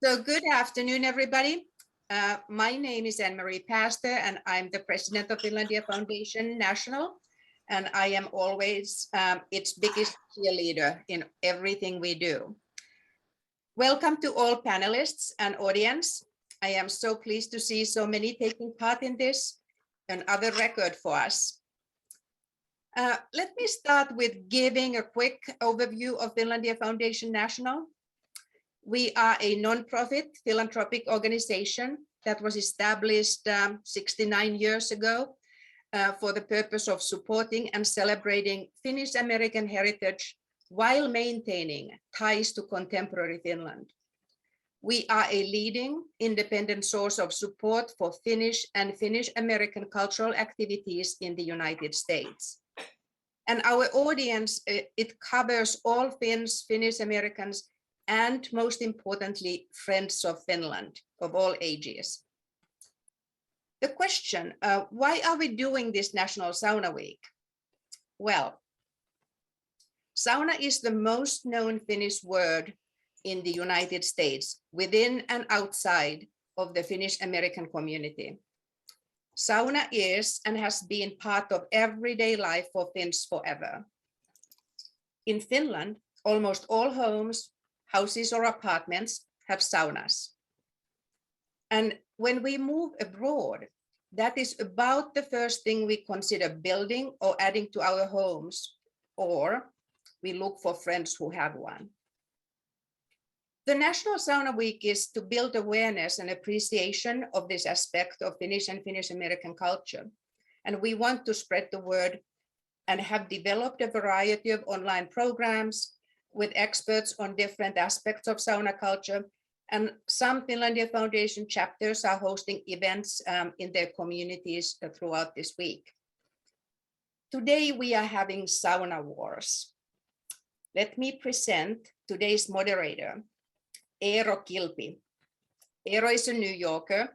So good afternoon, everybody. My name is Anne-Marie Pastor, and I'm the president of Finlandia Foundation National. And I am always its biggest cheerleader in everything we do. Welcome to all panelists and audience. I am so pleased to see so many taking part in this, another record for us. Let me start with giving a quick overview of Finlandia Foundation National. We are a non-profit philanthropic organization that was established 69 years ago for the purpose of supporting and celebrating Finnish American heritage while maintaining ties to contemporary Finland. We are a leading independent source of support for Finnish and Finnish American cultural activities in the United States. And our audience, it covers all Finns, Finnish Americans, and most importantly, friends of Finland of all ages. The question, why are we doing this National Sauna Week? Well, sauna is the most known Finnish word in the United States, within and outside of the Finnish American community. Sauna is and has been part of everyday life for Finns forever. In Finland, almost all homes, houses or apartments have saunas. And when we move abroad, that is about the first thing we consider building or adding to our homes, or we look for friends who have one. The National Sauna Week is to build awareness and appreciation of this aspect of Finnish and Finnish American culture. And we want to spread the word and have developed a variety of online programs with experts on different aspects of sauna culture. And some Finlandia Foundation chapters are hosting events in their communities throughout this week. Today we are having Sauna Wars. Let me present today's moderator, Eero Kilpi. Eero is a New Yorker.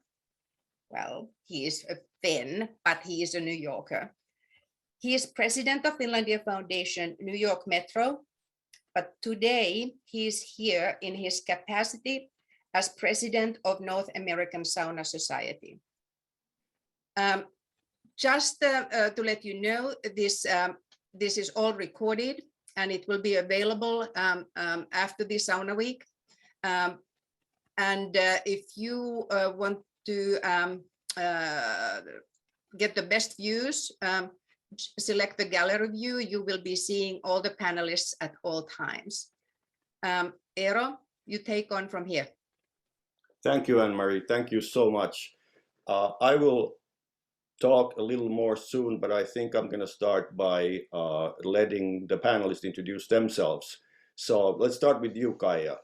Well, he is a Finn, but he is a New Yorker. He is president of Finlandia Foundation New York Metro, but today he is here in his capacity as president of North American Sauna Society. Just to let you know, this is all recorded and it will be available after the Sauna Week. If you want to get the best views, select the gallery view. You will be seeing all the panelists at all times. Eero, you take on from here. Thank you, Anne-Marie. Thank you so much. I will talk a little more soon, but I think I'm going to start by letting the panelists introduce themselves. So let's start with you, Kaia.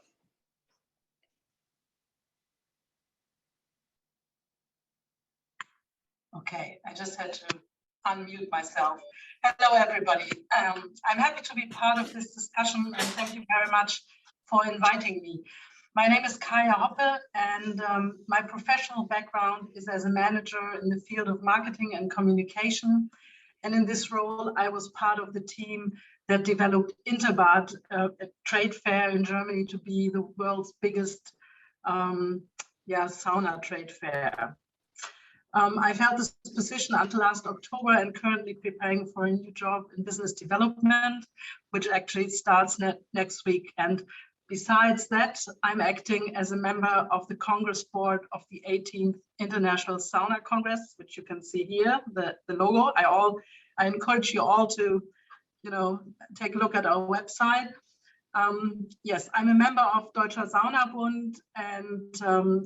Okay, I just had to unmute myself. Hello, everybody. I'm happy to be part of this discussion and thank you very much for inviting me. My name is Kaia Hopper and my professional background is as a manager in the field of marketing and communication. And in this role, I was part of the team that developed Interbad, a trade fair in Germany to be the world's biggest sauna trade fair. I've held this position until last October and currently preparing for a new job in business development, which actually starts next week. And besides that, I'm acting as a member of the Congress Board of the 18th International Sauna Congress, which you can see here, the logo. I encourage you all to, take a look at our website. Yes, I'm a member of Deutscher Saunabund and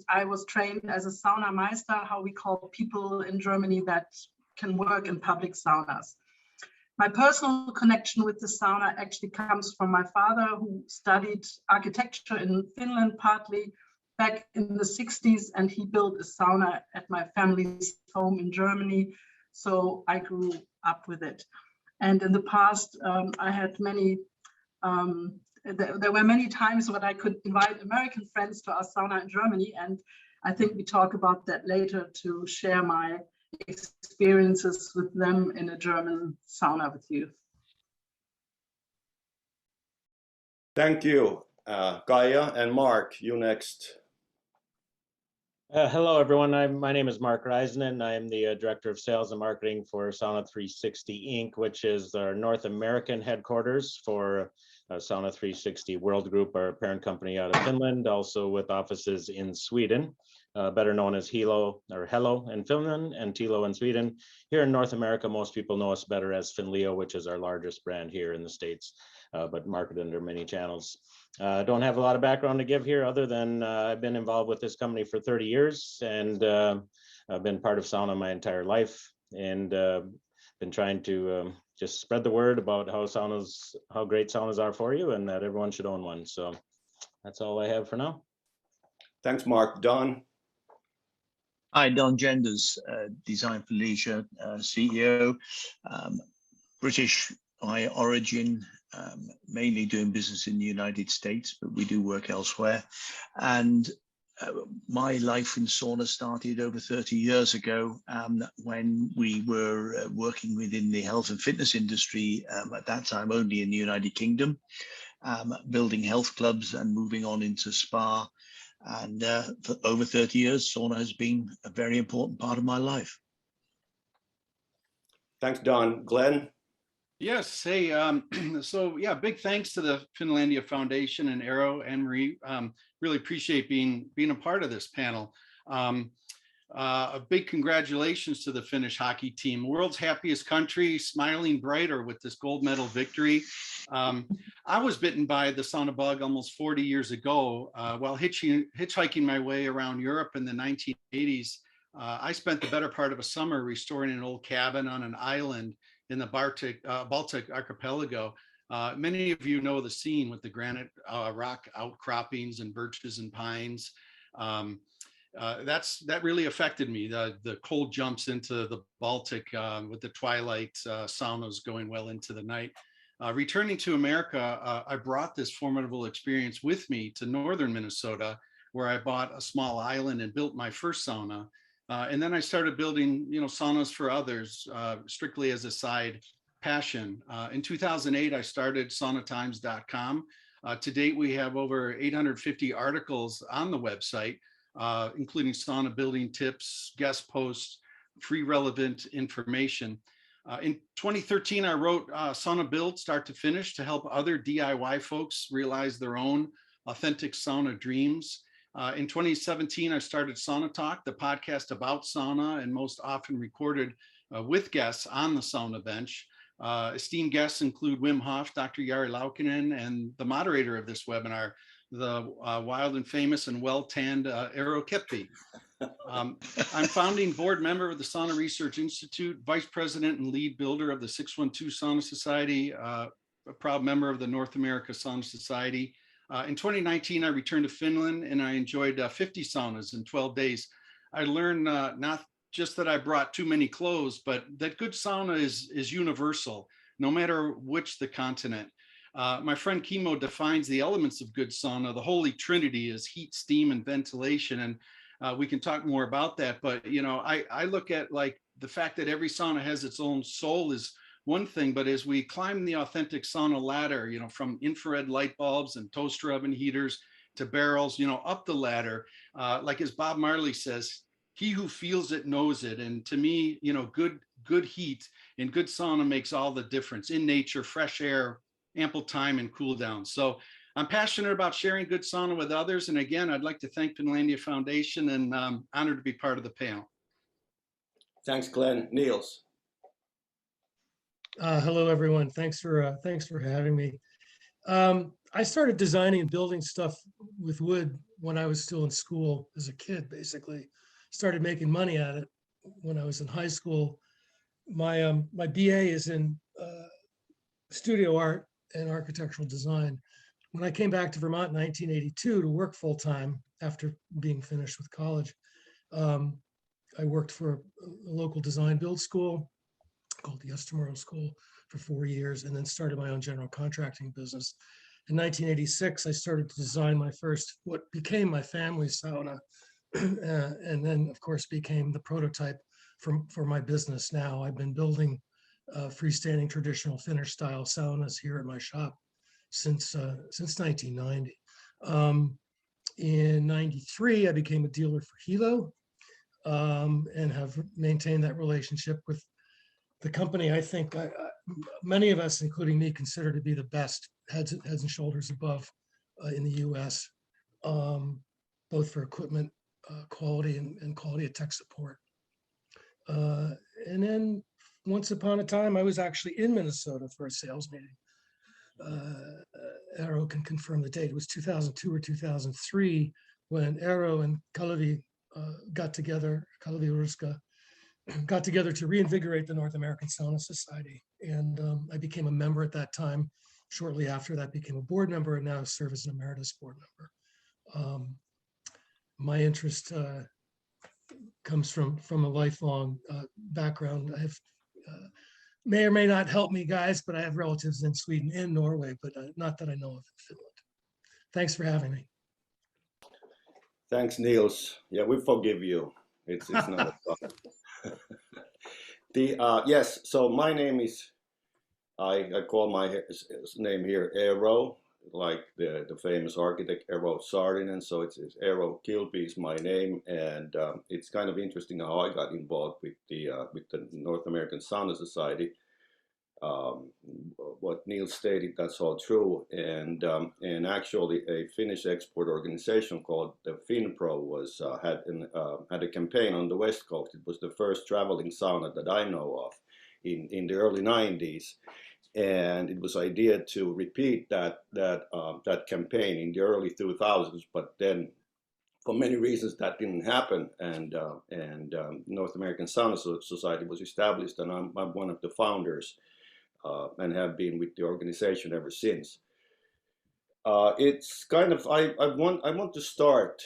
I was trained as a Sauna Meister, how we call people in Germany that can work in public saunas. My personal connection with the sauna actually comes from my father, who studied architecture in Finland partly back in the 60s, and he built a sauna at my family's home in Germany. So I grew up with it. And in the past, I had many there were many times when I could invite American friends to our sauna in Germany, and I think we talk about that later to share my experiences with them in a German sauna with you. Thank you, Kaia, and Mark, you next. Hello, everyone. My name is Mark Reisman. I am the Director of Sales and Marketing for Sauna 360 Inc., which is our North American headquarters for Sauna 360 World Group, our parent company out of Finland, also with offices in Sweden, better known as Hilo or Hello in Finland and Tilo in Sweden. Here in North America, most people know us better as Finleo, which is our largest brand here in the States, but marketed under many channels. I don't have a lot of background to give here other than I've been involved with this company for 30 years and I've been part of sauna my entire life and been trying to just spread the word about how great saunas are for you and that everyone should own one. So that's all I have for now. Thanks, Mark. Don? Hi, Don Genders, Design for Leisure CEO, British by origin, mainly doing business in the United States, but we do work elsewhere. And my life in sauna started over 30 years ago when we were working within the health and fitness industry, at that time only in the United Kingdom, building health clubs and moving on into spa. And for over 30 years, sauna has been a very important part of my life. Thanks, Don. Glenn? Yes. Hey, so yeah, big thanks to the Finlandia Foundation and Eero and Marie. Really appreciate being a part of this panel. A big congratulations to the Finnish hockey team, world's happiest country, smiling brighter with this gold medal victory. I was bitten by the sauna bug almost 40 years ago while hitchhiking my way around Europe in the 1980s. I spent the better part of a summer restoring an old cabin on an island in the Baltic archipelago. Many of you know the scene with the granite rock outcroppings and birches and pines. That really affected me. The cold jumps into the Baltic with the twilight saunas going well into the night. Returning to America, I brought this formidable experience with me to northern Minnesota, where I bought a small island and built my first sauna. And then I started building, saunas for others, strictly as a side passion. In 2008, I started saunatimes.com. To date, we have over 850 articles on the website, including sauna building tips, guest posts, free relevant information. In 2013, I wrote Sauna Build Start to Finish to help other DIY folks realize their own authentic sauna dreams. In 2017, I started Sauna Talk, the podcast about sauna and most often recorded with guests on the sauna bench. Esteemed guests include Wim Hof, Dr. Jari Laukkanen, and the moderator of this webinar, the wild and famous and well-tanned Eero Keppi. I'm founding board member of the Sauna Research Institute, vice president and lead builder of the 612 Sauna Society, a proud member of the North America Sauna Society. In 2019, I returned to Finland and I enjoyed 50 saunas in 12 days. I learned not just that I brought too many clothes, but that good sauna is universal, no matter which the continent. My friend Kimo defines the elements of good sauna. The holy trinity is heat, steam, and ventilation. And we can talk more about that. But, I look at like the fact that every sauna has its own soul is one thing, but as we climb the authentic sauna ladder, from infrared light bulbs and toaster oven heaters to barrels, up the ladder, like as Bob Marley says, he who feels it knows it. And to me, good heat and good sauna makes all the difference in nature, fresh air, ample time and cool down. So I'm passionate about sharing good sauna with others. And again, I'd like to thank Finlandia Foundation and honored to be part of the panel. Thanks, Glenn. Niels? Hello, everyone. Thanks for having me. I started designing and building stuff with wood when I was still in school as a kid, basically. Started making money at it when I was in high school. My BA is in studio art and architectural design. When I came back to Vermont in 1982 to work full time after being finished with college, I worked for a local design build school called the Yes Tomorrow School for 4 years, and then started my own general contracting business. In 1986, I started to design my first, what became my family sauna, and then of course became the prototype for my business now. I've been building freestanding traditional Finnish style saunas here at my shop since 1990. In '93, I became a dealer for Hilo, and have maintained that relationship with the company. I think many of us, including me, consider to be the best heads and shoulders above in the U.S., both for equipment quality and quality of tech support. And then once upon a time, I was actually in Minnesota for a sales meeting. Eero can confirm the date. It was 2002 or 2003 when Eero and Kalevi got together, Kalevi Ruska, got together to reinvigorate the North American Sauna Society. And I became a member at that time. Shortly after that, became a board member, and now serve as an emeritus board member. My interest comes from a lifelong background. I have may or may not help me, guys, but I have relatives in Sweden and Norway, but not that I know of in Finland. Thanks for having me. Thanks, Niels. Yeah, we forgive you. It's not a problem. Yes, so my name is, I call my name here Eero, like the famous architect Eero Saarinen. So it's Eero Kilpi is my name, and it's kind of interesting how I got involved with the North American Sauna Society. What Niels stated, that's all true, and actually a Finnish export organization called the FinPro was had a campaign on the West Coast. It was the first traveling sauna that I know of in the early 90s. And it was idea to repeat that campaign in the early 2000s, but then for many reasons that didn't happen. And North American Sauna Society was established, and I'm one of the founders, and have been with the organization ever since. It's kind of I want to start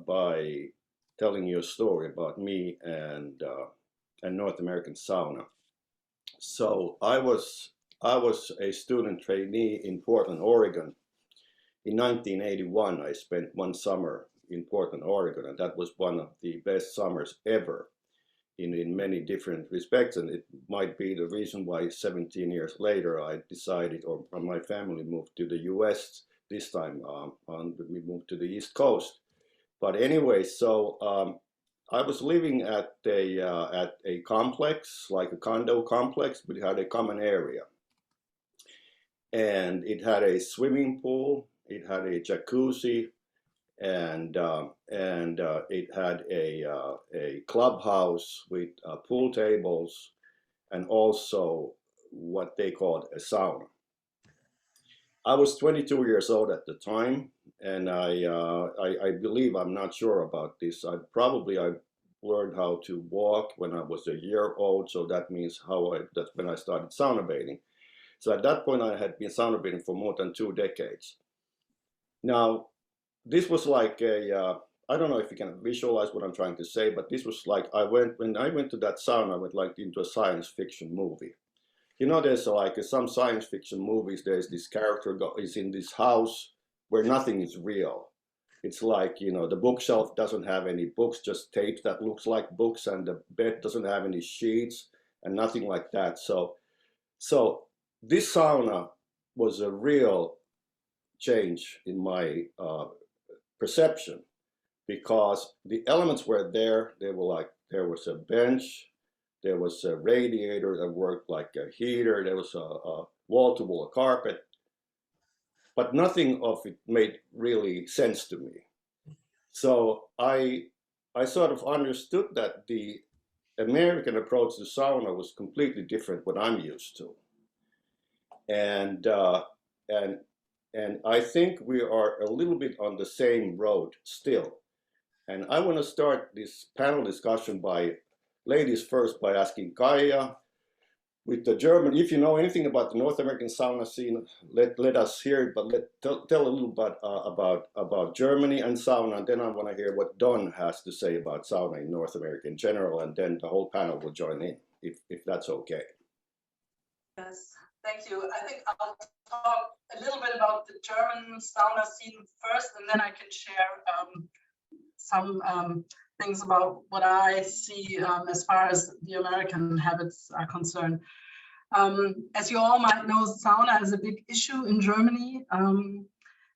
by telling you a story about me and North American Sauna. So I was a student trainee in Portland, Oregon. In 1981, I spent one summer in Portland, Oregon, and that was one of the best summers ever in many different respects. And it might be the reason why 17 years later I decided, or my family moved to the US this time. We moved to the East Coast. But anyway, so I was living at a complex, like a condo complex, but it had a common area. And it had a swimming pool, it had a jacuzzi, and it had a clubhouse with pool tables, and also what they called a sauna. I was 22 years old at the time, and I believe, I'm not sure about this, I learned how to walk when I was a year old, so that means that's when I started sauna bathing. So at that point I had been sauna bathing for more than 2 decades. Now, this was like I don't know if you can visualize what I'm trying to say, but this was like, when I went to that sauna, I went like into a science fiction movie. You know, there's like some science fiction movies, there's this character is in this house where nothing is real. It's like, you know, the bookshelf doesn't have any books, just tapes that looks like books, and the bed doesn't have any sheets and nothing like that. So this sauna was a real change in my perception, because the elements were there. They were like, there was a bench, there was a radiator that worked like a heater, there was a wall-to-wall carpet, but nothing of it made really sense to me. So I sort of understood that the American approach to sauna was completely different what I'm used to. And I think we are a little bit on the same road still. And I want to start this panel discussion by, ladies first, by asking Kaia, with the German, if you know anything about the North American sauna scene, let us hear it, but tell a little bit about Germany and sauna, and then I want to hear what Don has to say about sauna in North America in general, and then the whole panel will join in, if that's okay. Yes, thank you. I think I'll talk a little bit about the German sauna scene first, and then I can share some things about what I see as far as the American habits are concerned. As you all might know, sauna is a big issue in Germany.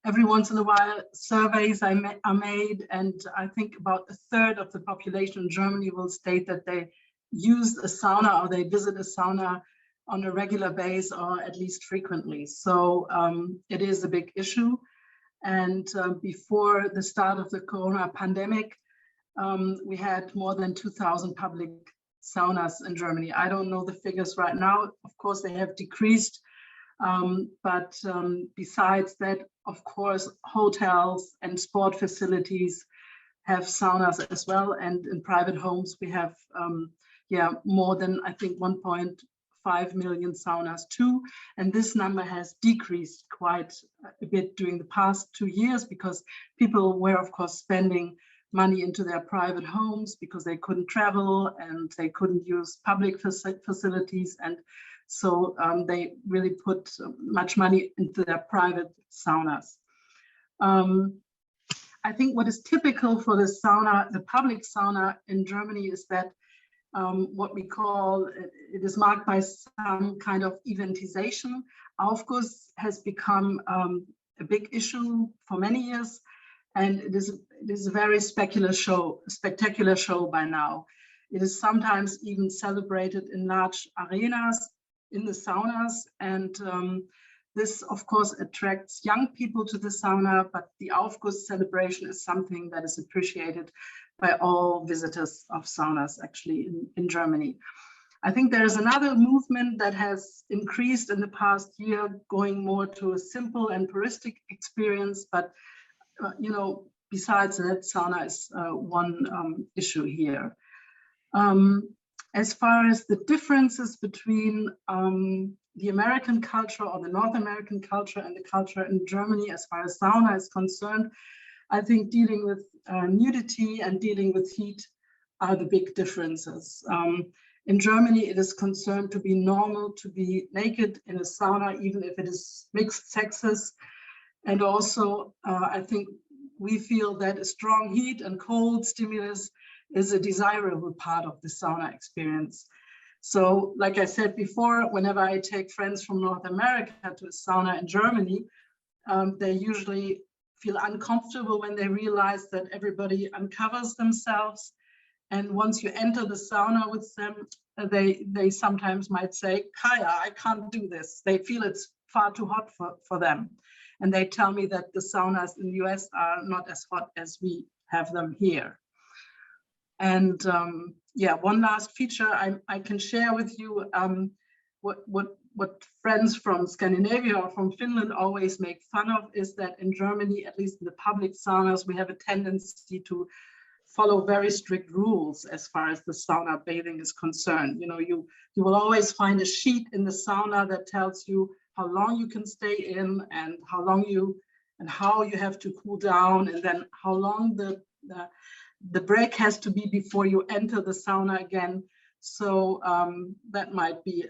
every once in a while, surveys are made, and I think about a third of the population in Germany will state that they use a sauna or they visit a sauna on a regular basis or at least frequently. So it is a big issue. And before the start of the corona pandemic, we had more than 2,000 public saunas in Germany. I don't know the figures right now. Of course, they have decreased. But besides that, of course, hotels and sport facilities have saunas as well. And in private homes, we have more than, I think, 1.5 million saunas too. And this number has decreased quite a bit during the past 2 years because people were, of course, spending money into their private homes because they couldn't travel and they couldn't use public facilities. And so they really put much money into their private saunas. I think what is typical for the sauna, the public sauna in Germany, is that what we call, it is marked by some kind of eventization. Aufguss has become a big issue for many years, and it is a very spectacular show by now. It is sometimes even celebrated in large arenas in the saunas, and this of course attracts young people to the sauna, but the Aufguss celebration is something that is appreciated by all visitors of saunas actually in Germany. I think there is another movement that has increased in the past year, going more to a simple and puristic experience, but you know, besides that, sauna is one issue here. As far as the differences between the American culture or the North American culture and the culture in Germany, as far as sauna is concerned, I think dealing with nudity and dealing with heat are the big differences. In Germany, it is concerned to be normal to be naked in a sauna, even if it is mixed sexes. And also, I think we feel that a strong heat and cold stimulus is a desirable part of the sauna experience. So, like I said before, whenever I take friends from North America to a sauna in Germany, they usually feel uncomfortable when they realize that everybody uncovers themselves. And once you enter the sauna with them, they sometimes might say, Kaia, I can't do this. They feel it's far too hot for them. And they tell me that the saunas in the US are not as hot as we have them here. And yeah, one last feature I can share with you, what friends from Scandinavia or from Finland always make fun of is that in Germany, at least in the public saunas, we have a tendency to follow very strict rules as far as the sauna bathing is concerned. You know, you will always find a sheet in the sauna that tells you how long you can stay in and how you have to cool down, and then how long the break has to be before you enter the sauna again. So that might be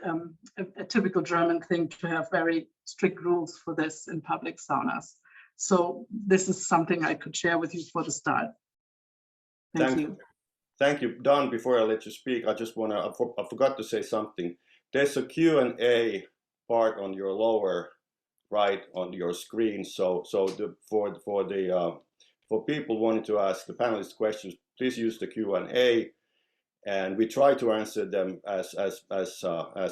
a typical German thing, to have very strict rules for this in public saunas. So this is something I could share with you for the start. Thank you. Thank you. Don, before I let you speak, I just want to, I forgot to say something. There's a Q&A part on your lower right on your screen. So for people wanting to ask the panelists questions, please use the Q&A, and we try to answer them as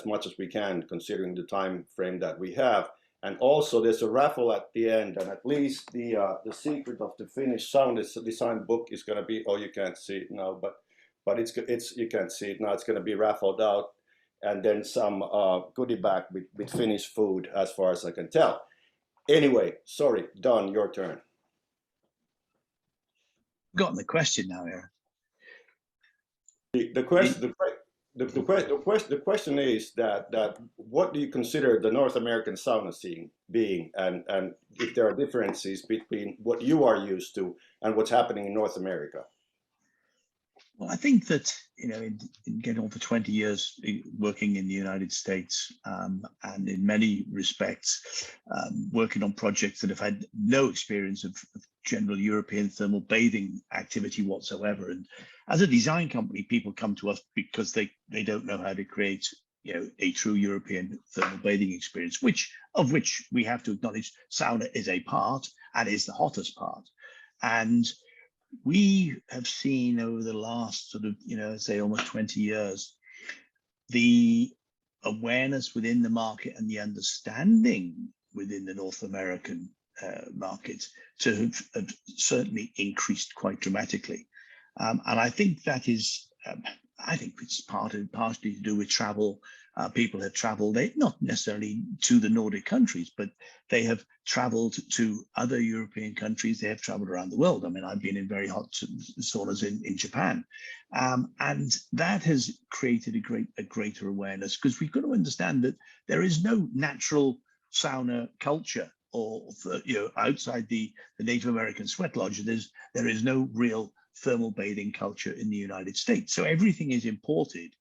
much as we can, considering the time frame that we have. And also, there's a raffle at the end, and at least the secret of the Finnish sauna design book is going to be. Oh, you can't see it now, but it's you can't see it now. It's going to be raffled out, and then some goodie bag with Finnish food, as far as I can tell. Anyway, sorry, Don, your turn. Got the question now, Aaron. The question is that what do you consider the North American sauna scene being, and if there are differences between what you are used to and what's happening in North America? Well, I think that, you know, in getting on for 20 years working in the United States, and in many respects working on projects that have had no experience of general European thermal bathing activity whatsoever. And as a design company, people come to us because they don't know how to create a true European thermal bathing experience, of which we have to acknowledge sauna is a part and is the hottest part. And we have seen over the last sort of, say almost 20 years, the awareness within the market and the understanding within the North American markets to have certainly increased quite dramatically. And I think that is, I think it's partially to do with travel. People have traveled, not necessarily to the Nordic countries, but they have traveled to other European countries. They have traveled around the world. I mean, I've been in very hot saunas in Japan. And that has created a greater awareness, because we've got to understand that there is no natural sauna culture, or outside the Native American sweat lodge, there is no real thermal bathing culture in the United States. So everything is imported,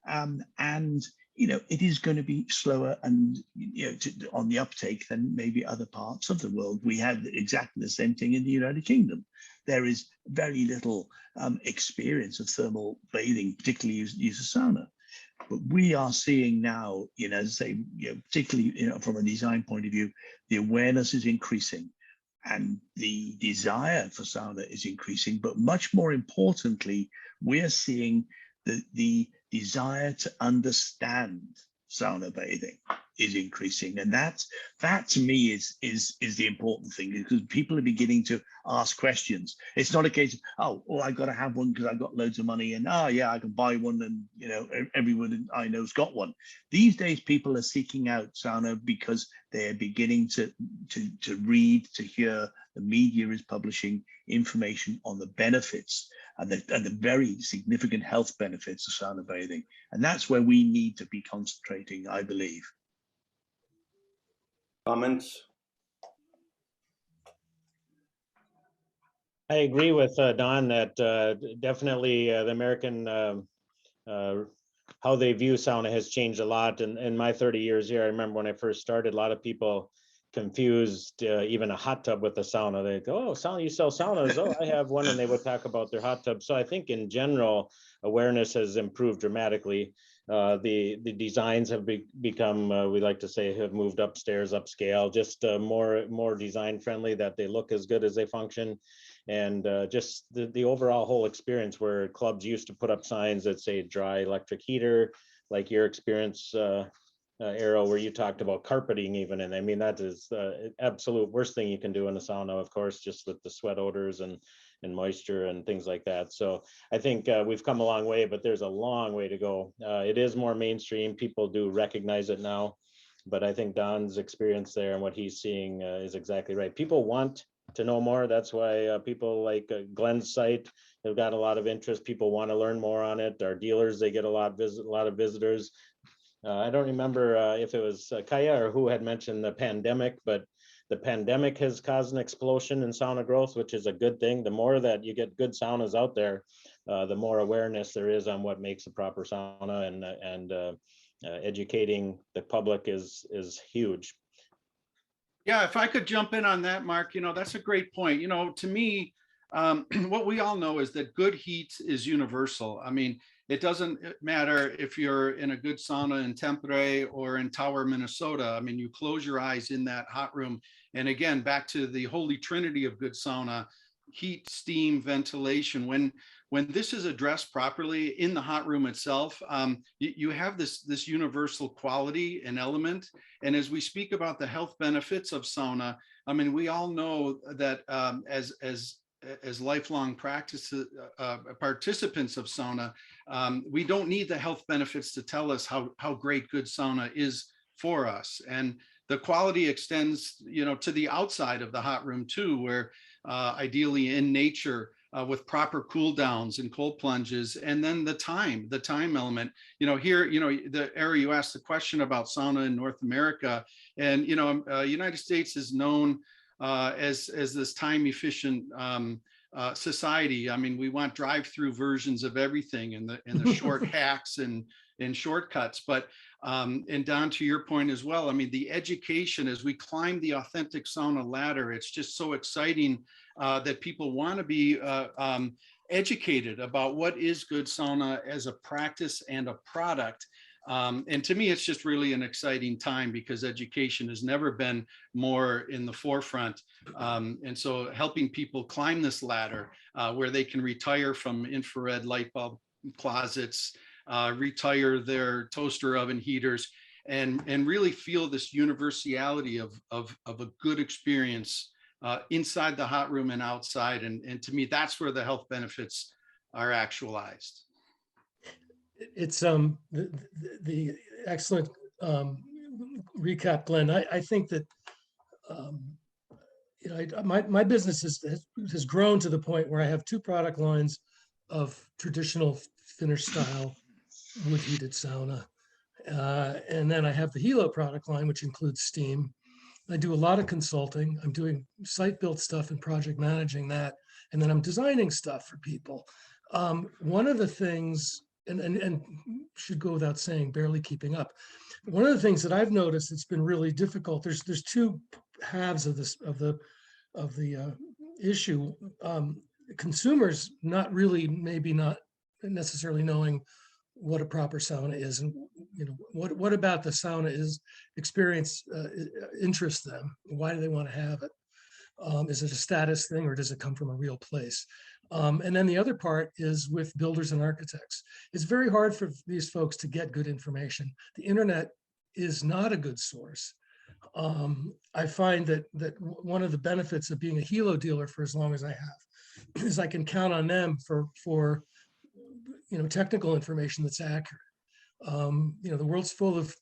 and it is going to be slower and on the uptake than maybe other parts of the world. We have exactly the same thing in the United Kingdom. There is very little experience of thermal bathing, particularly use of sauna. But we are seeing now, particularly from a design point of view, the awareness is increasing and the desire for sauna is increasing. But much more importantly, we're seeing the desire to understand sauna bathing is increasing, and that to me is the important thing, because people are beginning to ask questions. It's not a case of I got to have one because I've got loads of money, and yeah, I can buy one, and everyone I know's got one. These days, people are seeking out sauna because they are beginning to read, to hear. The media is publishing information on the benefits and the very significant health benefits of sauna bathing, and that's where we need to be concentrating, I believe. Comments? I agree with Don that definitely the American how they view sauna has changed a lot. And in my 30 years here, I remember when I first started, a lot of people confused even a hot tub with a sauna. They go, "Oh, sauna, you sell saunas?" "Oh, I have one," and they would talk about their hot tub. So I think in general, awareness has improved dramatically. The designs have become, we like to say, have moved upscale, just more design friendly, that they look as good as they function. And just the overall whole experience, where clubs used to put up signs that say dry electric heater, like your experience, Arrow, where you talked about carpeting even. And I mean, that is the absolute worst thing you can do in a sauna, of course, just with the sweat odors and moisture and things like that. So I think we've come a long way, but there's a long way to go. It is more mainstream. People do recognize it now, but I think Don's experience there and what he's seeing is exactly right. People want to know more. That's why people like Glenn's site have got a lot of interest. People want to learn more on it. Our dealers, they get a lot of visitors. I don't remember if it was Kaia or who had mentioned the pandemic, but the pandemic has caused an explosion in sauna growth, which is a good thing. The more that you get good saunas out there, the more awareness there is on what makes a proper sauna, and educating the public is huge. Yeah, if I could jump in on that, Mark, that's a great point. To me, what we all know is that good heat is universal. I mean, it doesn't matter if you're in a good sauna in Tampere or in Tower, Minnesota. I mean, you close your eyes in that hot room. And again, back to the holy trinity of good sauna: heat, steam, ventilation. When this is addressed properly in the hot room itself, you have this universal quality and element. And as we speak about the health benefits of sauna, I mean, we all know that as lifelong participants of sauna, we don't need the health benefits to tell us how great good sauna is for us. And the quality extends, to the outside of the hot room too, where ideally in nature, with proper cool downs and cold plunges, and then the time element. Here, the area you asked the question about sauna in North America, and United States is known as this time efficient society. I mean, we want drive-through versions of everything, and the short hacks and shortcuts. But and Don, to your point as well, I mean, the education as we climb the authentic sauna ladder, it's just so exciting that people want to be educated about what is good sauna as a practice and a product. And to me, it's just really an exciting time because education has never been more in the forefront. And so helping people climb this ladder where they can retire from infrared light bulb closets, retire their toaster oven heaters, and really feel this universality of a good experience inside the hot room and outside. And to me, that's where the health benefits are actualized. It's the excellent recap, Glenn. I think that you know, my business has grown to the point where I have two product lines of traditional Finnish style wood heated sauna, and then I have the Hilo product line, which includes steam. I do a lot of consulting. I'm doing site built stuff and project managing that, and then I'm designing stuff for people. One of the things, and should go without saying, barely keeping up. One of the things that I've noticed that's been really difficult. There's two halves of this of the issue. Consumers maybe not necessarily knowing what a proper sauna is, and you know what about the sauna experience interests them. Why do they want to have it? Is it a status thing or does it come from a real place? And then the other part is with builders and architects. It's very hard for these folks to get good information. The internet is not a good source. I find that one of the benefits of being a Hilo dealer for as long as I have is I can count on them for you know, technical information that's accurate. You know, the world's full of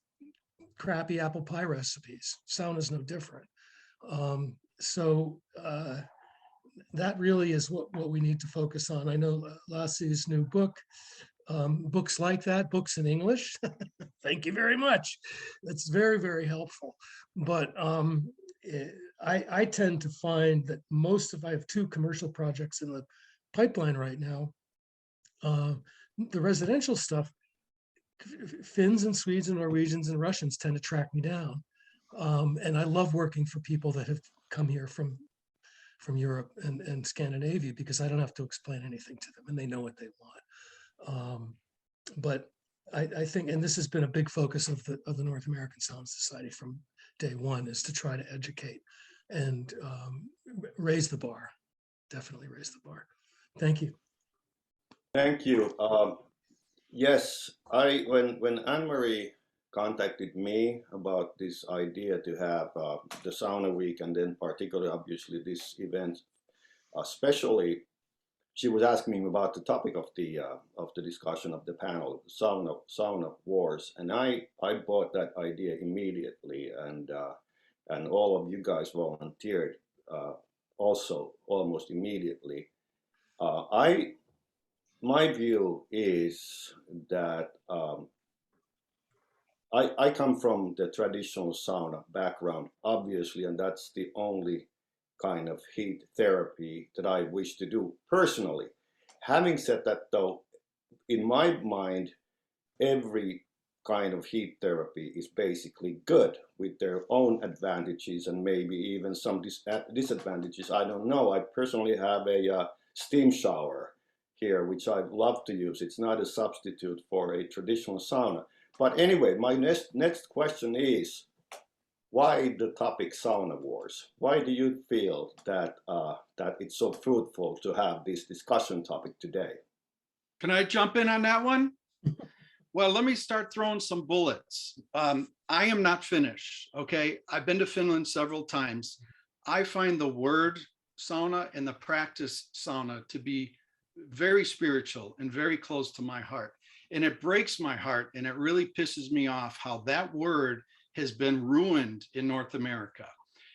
crappy apple pie recipes. Sauna is no different. So that really is what we need to focus on. I know Lassie's new book, books like that, books in English. Thank you very much. That's very, very helpful. But I tend to find that I have two commercial projects in the pipeline right now. The residential stuff, Finns and Swedes and Norwegians and Russians tend to track me down. And I love working for people that have come here from Europe and Scandinavia, because I don't have to explain anything to them and they know what they want. But I think, and this has been a big focus of the North American Sauna Society from day one, is to try to educate and raise the bar, definitely raise the bar. Thank you. Thank you. Yes, when Anne-Marie contacted me about this idea to have the sauna week, and then particularly obviously this event, especially, she was asking me about the topic of the discussion of the panel, Sauna Wars, and I bought that idea immediately, and all of you guys volunteered also almost immediately. My view is that I come from the traditional sauna background, obviously, and that's the only kind of heat therapy that I wish to do personally. Having said that, though, in my mind, every kind of heat therapy is basically good with their own advantages and maybe even some disadvantages. I don't know. I personally have a steam shower here, which I love to use. It's not a substitute for a traditional sauna. But anyway, my next question is, why the topic Sauna Wars? Why do you feel that that it's so fruitful to have this discussion topic today? Can I jump in on that one? Well, let me start throwing some bullets. I am not Finnish, okay? I've been to Finland several times. I find the word sauna and the practice sauna to be very spiritual and very close to my heart. And it breaks my heart, and it really pisses me off how that word has been ruined in North America.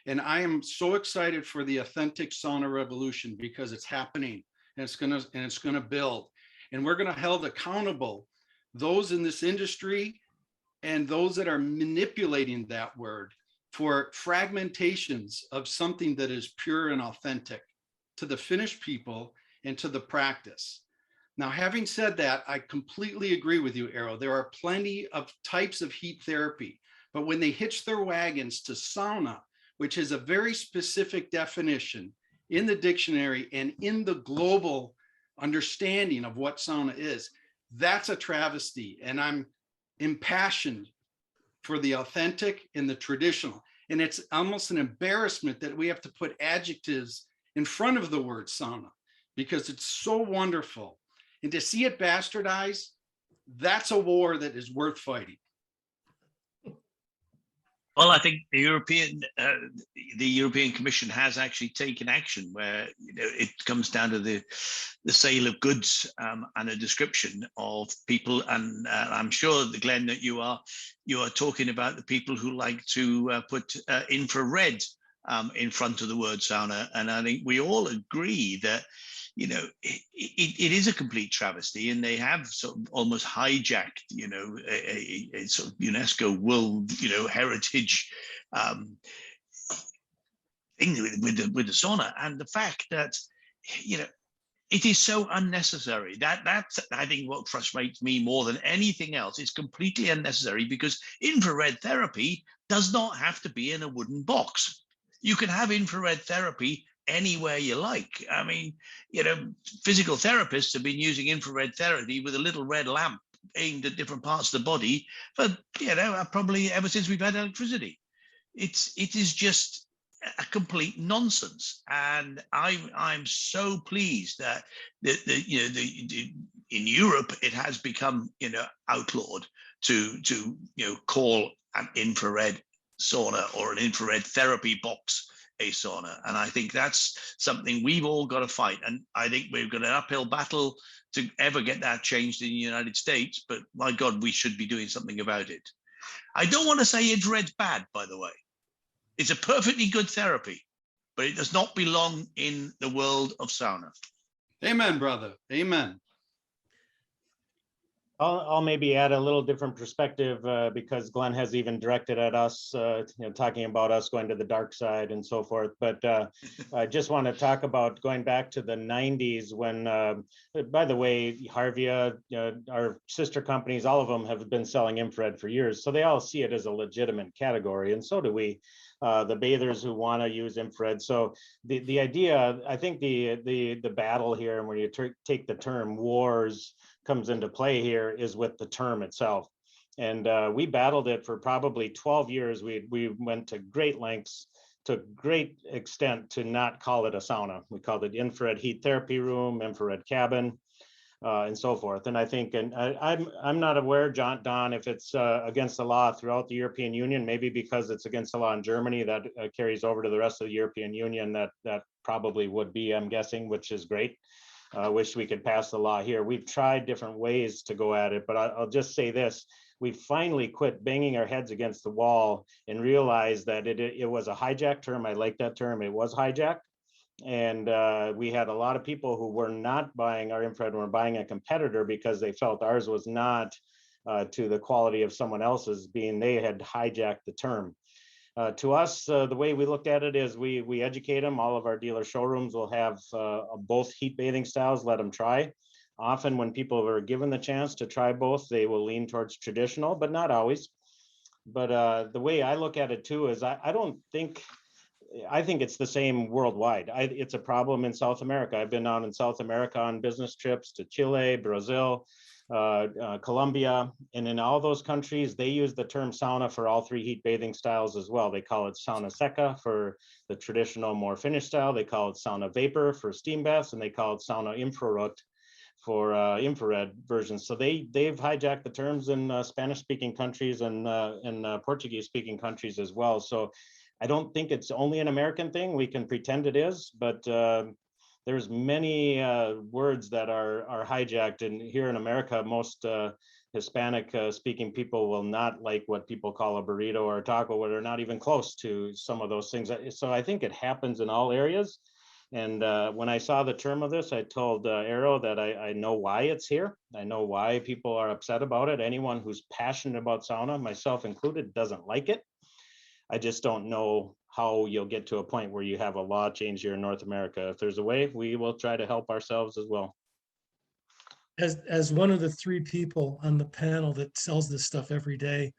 And I am so excited for the authentic sauna revolution, because it's happening, and it's gonna build. And we're gonna hold accountable those in this industry and those that are manipulating that word for fragmentations of something that is pure and authentic to the Finnish people and to the practice. Now, having said that, I completely agree with you, Eero. There are plenty of types of heat therapy, but when they hitch their wagons to sauna, which is a very specific definition in the dictionary and in the global understanding of what sauna is, that's a travesty. And I'm impassioned for the authentic and the traditional. And it's almost an embarrassment that we have to put adjectives in front of the word sauna because it's so wonderful. And to see it bastardized, that's a war that is worth fighting. Well, I think the European Commission has actually taken action where it comes down to the sale of goods and a description of people. And I'm sure, Glenn, that you are talking about the people who like to put infrared in front of the word sauna. And I think we all agree that it is a complete travesty, and they have sort of almost hijacked, a sort of UNESCO World, Heritage thing with the sauna, and the fact that, it is so unnecessary. That's I think what frustrates me more than anything else. It's completely unnecessary because infrared therapy does not have to be in a wooden box. You can have infrared therapy anywhere you like. I mean, physical therapists have been using infrared therapy with a little red lamp aimed at different parts of the body for, probably ever since we've had electricity. It is just a complete nonsense. And I'm so pleased that in Europe it has become, outlawed to call an infrared sauna or an infrared therapy box a sauna. And I think that's something we've all got to fight. And I think we've got an uphill battle to ever get that changed in the United States. But my God, we should be doing something about it. I don't want to say infrared's bad, by the way. It's a perfectly good therapy, but it does not belong in the world of sauna. Amen, brother. Amen. I'll maybe add a little different perspective because Glenn has even directed at us, talking about us going to the dark side and so forth. But I just want to talk about going back to the 90s when, by the way, Harvia, our sister companies, all of them have been selling infrared for years. So they all see it as a legitimate category. And so do we. The bathers who want to use infrared. So the idea, I think the battle here, and when you take the term wars comes into play here, is with the term itself. And we battled it for probably 12 years. We went to great lengths, to great extent, to not call it a sauna. We called it infrared heat therapy room, infrared cabin, and so forth. And I think, and I'm not aware, Don, if it's against the law throughout the European Union, maybe because it's against the law in Germany that carries over to the rest of the European Union, that probably would be, I'm guessing, which is great. Wish we could pass the law here. We've tried different ways to go at it, but I'll just say this. We finally quit banging our heads against the wall and realized that it was a hijacked term. I like that term. It was hijacked. And we had a lot of people who were not buying our infrared, were buying a competitor because they felt ours was not to the quality of someone else's, being they had hijacked the term. To us, the way we looked at it is we educate them. All of our dealer showrooms will have both heat bathing styles, let them try. Often when people are given the chance to try both, they will lean towards traditional, but not always. But the way I look at it too is I think it's the same worldwide. It's a problem in South America. I've been out in South America on business trips to Chile, Brazil, Colombia, and in all those countries, they use the term sauna for all three heat bathing styles as well. They call it sauna seca for the traditional, more Finnish style. They call it sauna vapor for steam baths, and they call it sauna infrarot for infrared versions. So they've hijacked the terms in Spanish-speaking countries and Portuguese-speaking countries as well. So I don't think it's only an American thing. We can pretend it is, but there's many words that are hijacked. And here in America, most Hispanic speaking people will not like what people call a burrito or a taco, where they're not even close to some of those things. So I think it happens in all areas. And when I saw the term of this, I told Arrow that I know why it's here. I know why people are upset about it. Anyone who's passionate about sauna, myself included, doesn't like it. I just don't know how you'll get to a point where you have a law change here in North America. If there's a way, we will try to help ourselves as well. As one of the three people on the panel that sells this stuff every day,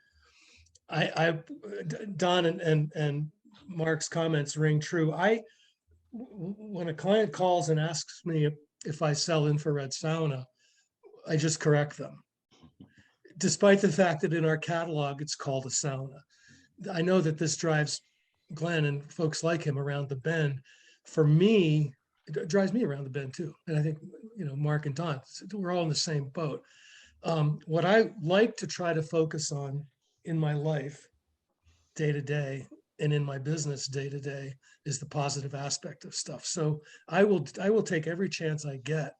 Don and Mark's comments ring true. When a client calls and asks me if I sell infrared sauna, I just correct them. despite the fact that in our catalog, it's called a sauna. I know that this drives Glenn and folks like him around the bend. For me, it drives me around the bend too. And I think, Mark and Don, we're all in the same boat. What I like to try to focus on in my life, day to day, and in my business day to day, is the positive aspect of stuff. So I will take every chance I get.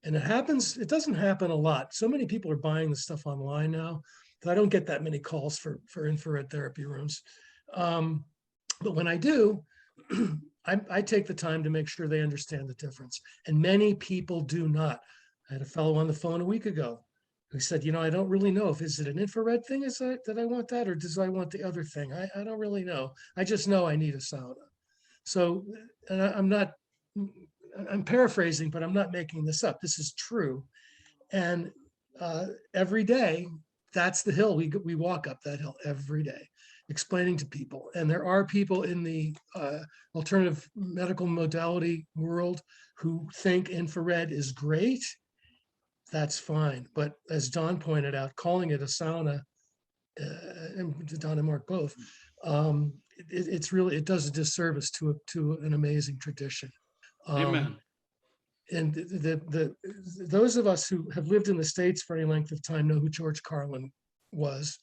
And it doesn't happen a lot. So many people are buying the stuff online now that I don't get that many calls for infrared therapy rooms. But when I do, I take the time to make sure they understand the difference. And many people do not. I had a fellow on the phone a week ago who said, I don't really know is it an infrared thing that I want that, or does I want the other thing? I don't really know. I just know I need a sauna. So, and I'm paraphrasing, but I'm not making this up. This is true. And every day, that's the hill. We walk up that hill every day, explaining to people. And there are people in the alternative medical modality world who think infrared is great. That's fine. But as Don pointed out, calling it a sauna, and Don and Mark both, it does a disservice to an amazing tradition. Amen. And those of us who have lived in the States for any length of time know who George Carlin was.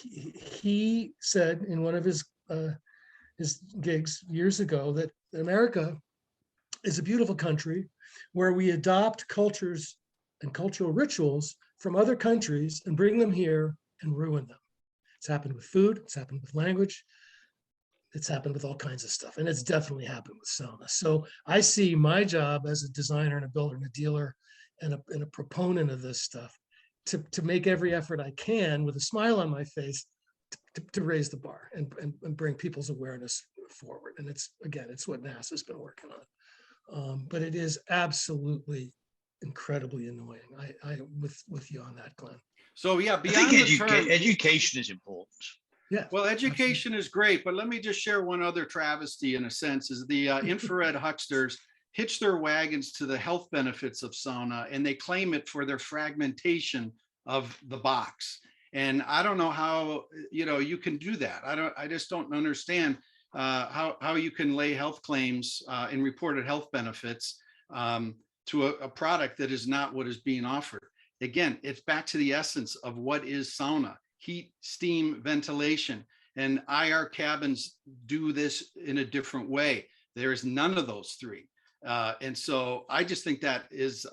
He said in one of his gigs years ago that America is a beautiful country where we adopt cultures and cultural rituals from other countries and bring them here and ruin them. It's happened with food, it's happened with language, it's happened with all kinds of stuff, and it's definitely happened with sauna. So I see my job as a designer and a builder and a dealer and a proponent of this stuff to make every effort I can with a smile on my face to raise the bar and bring people's awareness forward. And it's what NASA's been working on. But it is absolutely incredibly annoying. I'm with you on that, Glenn. So yeah, I beyond think the term, education is important. Yeah. well, education is great, but let me just share one other travesty in a sense, is the infrared hucksters hitch their wagons to the health benefits of sauna, and they claim it for their fragmentation of the box. And I don't know how, you can do that. I just don't understand how you can lay health claims and reported health benefits to a product that is not what is being offered. Again, it's back to the essence of what is sauna: heat, steam, ventilation. And IR cabins do this in a different way. There is none of those three. And so I just think that is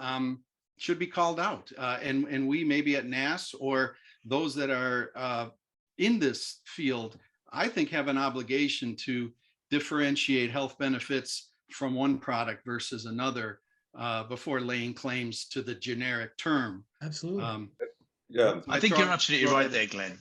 should be called out. And we maybe at NAS or those that are in this field, I think have an obligation to differentiate health benefits from one product versus another before laying claims to the generic term. Absolutely. Yeah, I think you're absolutely right there, Glenn.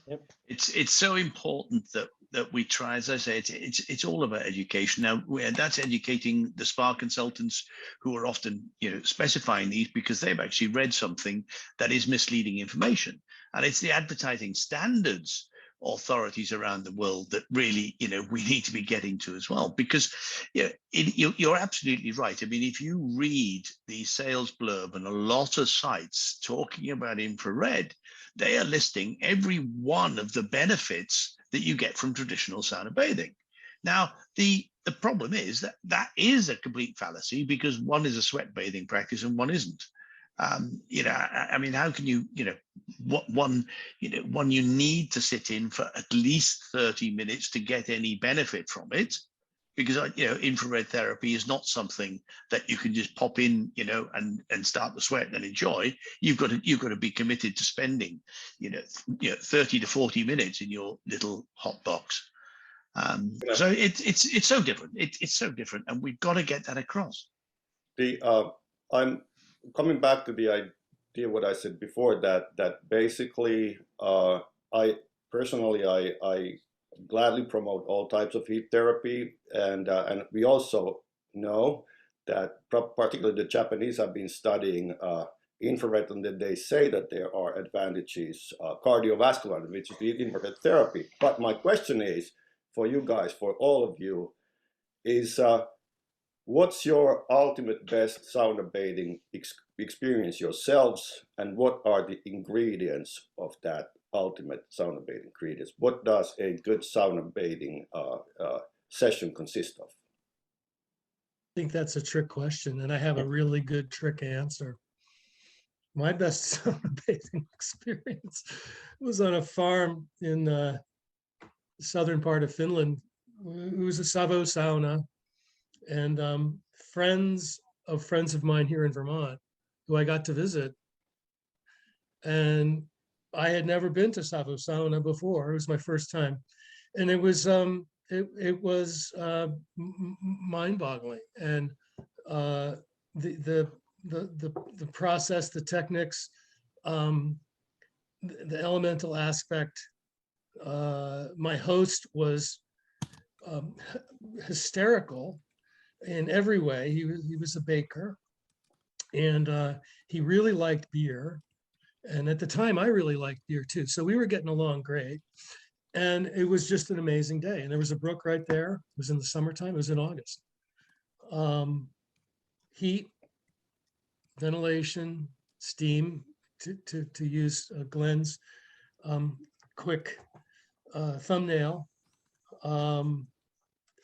Yep. It's so important that we try, as I say, it's all about education. Now that's educating the spa consultants who are often specifying these because they've actually read something that is misleading information, and it's the advertising standards authorities around the world that really we need to be getting to as well, because you're absolutely right. I mean, if you read the sales blurb and a lot of sites talking about infrared, they are listing every one of the benefits that you get from traditional sauna bathing. Now, the problem is that is a complete fallacy, because one is a sweat bathing practice and one isn't. I mean, how can you one you need to sit in for at least 30 minutes to get any benefit from it, because infrared therapy is not something that you can just pop in and start the sweat and enjoy. You've got to be committed to spending 30 to 40 minutes in your little hot box. So it's so different. It's so different, and we've got to get that across. I'm coming back to the idea what I said before, that basically I personally gladly promote all types of heat therapy, and we also know that particularly the Japanese have been studying infrared, and that they say that there are advantages cardiovascular, which is the infrared therapy. But my question is for you guys, for all of you, is What's your ultimate best sauna bathing experience yourselves, and what are the ingredients of that ultimate sauna bathing ingredients? What does a good sauna bathing session consist of? I think that's a trick question, and I have a really good trick answer. My best sauna bathing experience was on a farm in the southern part of Finland. It was a Savo sauna, and friends of mine here in Vermont who I got to visit. And I had never been to Savo sauna before. It was my first time. And it was mind-boggling. And the process, the techniques, the elemental aspect. My host was hysterical in every way. He was a baker, and he really liked beer. And at the time, I really liked beer too. So we were getting along great. And it was just an amazing day. And there was a brook right there. It was in the summertime. It was in August. Heat, ventilation, steam, to use Glenn's quick thumbnail. And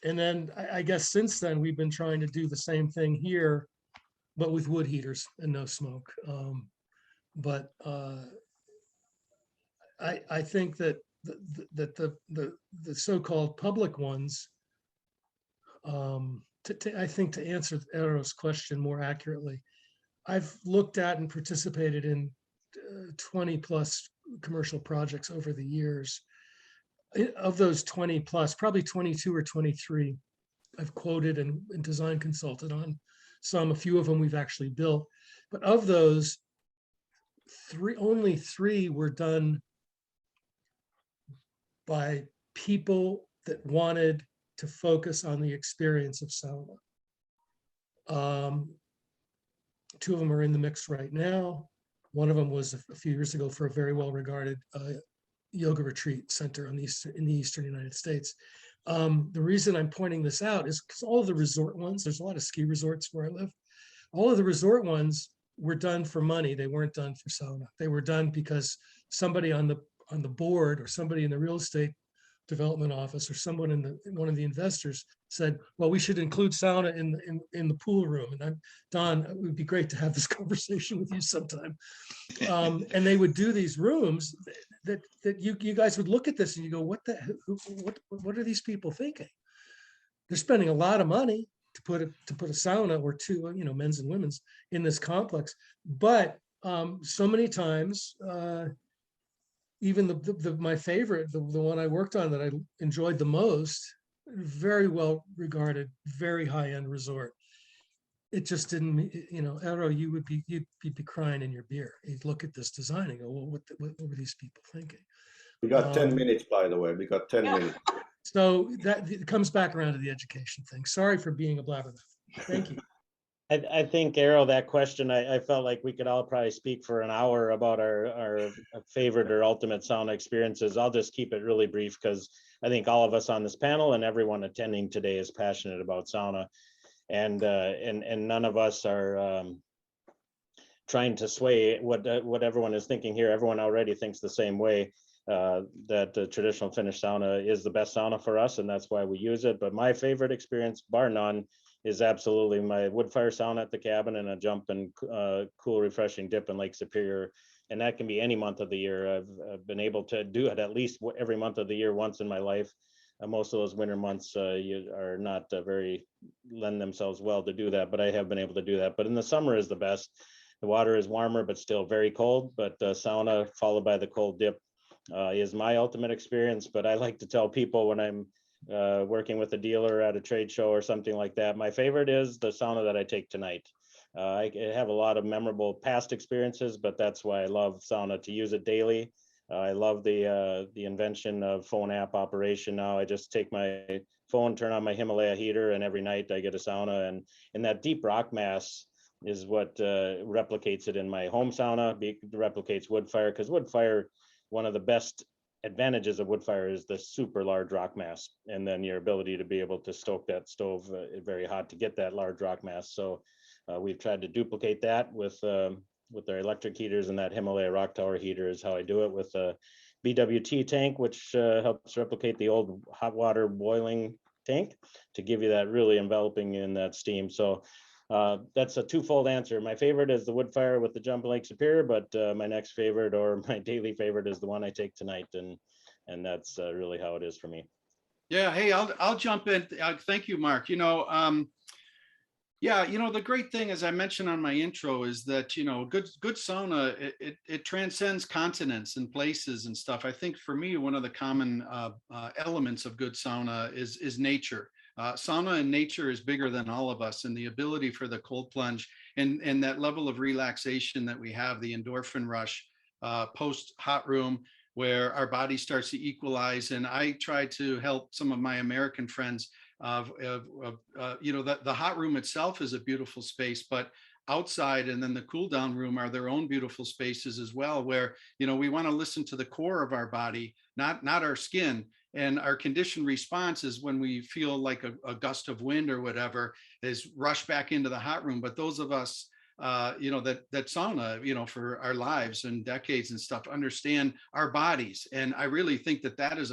then I guess since then, we've been trying to do the same thing here, but with wood heaters and no smoke. But I think that the so-called public ones, I think to answer Eero's question more accurately, I've looked at and participated in 20 plus commercial projects over the years. Of those 20 plus, probably 22 or 23 I've quoted and design consulted on. A few of them we've actually built. But of those, only three were done by people that wanted to focus on the experience of sauna. Two of them are in the mix right now. One of them was a few years ago for a very well-regarded yoga retreat center in the Eastern United States. The reason I'm pointing this out is because all of the resort ones, there's a lot of ski resorts where I live. All of the resort ones were done for money. They weren't done for sauna. They were done because somebody on the board or somebody in the real estate development office or someone one of the investors said, well, we should include sauna in the pool room. And Don, it would be great to have this conversation with you sometime. And they would do these rooms that you guys would look at this and you go, what are these people thinking? They're spending a lot of money to put a sauna or two, men's and women's in this complex. But so many times, even my favorite, the one I worked on that I enjoyed the most, very well regarded, very high end resort. It just didn't, Eero, you'd be crying in your beer. You'd look at this design and go, well, what were these people thinking? We got 10 minutes, by the way. We got 10 minutes. So that it comes back around to the education thing. Sorry for being a blabbermouth. Thank you. I think, Eero, that question, I felt like we could all probably speak for an hour about our favorite or ultimate sauna experiences. I'll just keep it really brief because I think all of us on this panel and everyone attending today is passionate about sauna, and none of us are trying to sway what everyone is thinking here. Everyone already thinks the same way, that the traditional Finnish sauna is the best sauna for us, and that's why we use it. But my favorite experience, bar none, is absolutely my wood fire sauna at the cabin and a jump and cool, refreshing dip in Lake Superior. And that can be any month of the year. I've been able to do it at least every month of the year once in my life. Most of those winter months are not lend themselves well to do that, but I have been able to do that. But in the summer is the best. The water is warmer, but still very cold. But sauna followed by the cold dip is my ultimate experience. But I like to tell people when I'm working with a dealer at a trade show or something like that, my favorite is the sauna that I take tonight. I have a lot of memorable past experiences, but that's why I love sauna, to use it daily. I love the invention of phone app operation now. I just take my phone, turn on my Himalaya heater, and every night I get a sauna. And that deep rock mass is what replicates it in my home sauna, replicates wood fire, because wood fire, one of the best advantages of wood fire is the super large rock mass, and then your ability to be able to stoke that stove very hot to get that large rock mass. So we've tried to duplicate that with our electric heaters, and that Himalaya rock tower heater is how I do it with a BWT tank, which helps replicate the old hot water boiling tank to give you that really enveloping in that steam. So that's a twofold answer. My favorite is the wood fire with the Jump Lake Superior, but my next favorite, or my daily favorite, is the one I take tonight, and that's really how it is for me. Yeah, hey, I'll jump in. Thank you, Mark. Yeah, the great thing, as I mentioned on my intro, is that good sauna, it transcends continents and places and stuff. I think for me, one of the common elements of good sauna is nature. Sauna and nature is bigger than all of us, and the ability for the cold plunge and that level of relaxation that we have, the endorphin rush post hot room, where our body starts to equalize. And I try to help some of my American friends the hot room itself is a beautiful space, but outside and then the cool down room are their own beautiful spaces as well, where we want to listen to the core of our body, not our skin. And our conditioned response is when we feel like a gust of wind or whatever, is rush back into the hot room. But those of us that sauna, for our lives and decades and stuff, understand our bodies. And I really think that is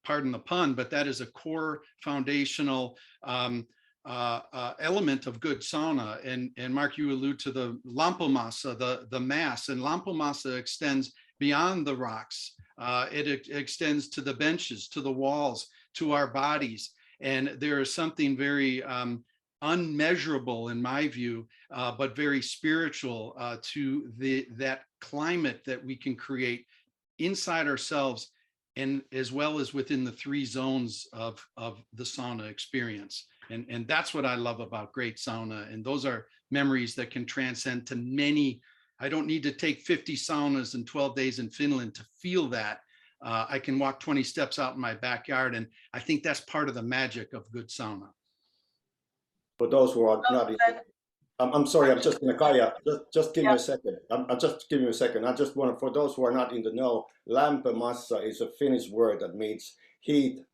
pardon the pun, but that is a core foundational element of good sauna. And Mark, you allude to the lampomassa, the mass, and lampomassa extends beyond the rocks. It extends to the benches, to the walls, to our bodies. And there is something very unmeasurable, in my view, but very spiritual to that climate that we can create inside ourselves, and as well as within the three zones of the sauna experience. And that's what I love about great sauna. And those are memories that can transcend to many. I don't need to take 50 saunas in 12 days in Finland to feel that. I can walk 20 steps out in my backyard. And I think that's part of the magic of good sauna. For those who are not, I'm sorry, I'm just going to, Kaia, just give me a second. I'm just give me a second. I just want to, for those who are not in the know, lämpömassa is a Finnish word that means heat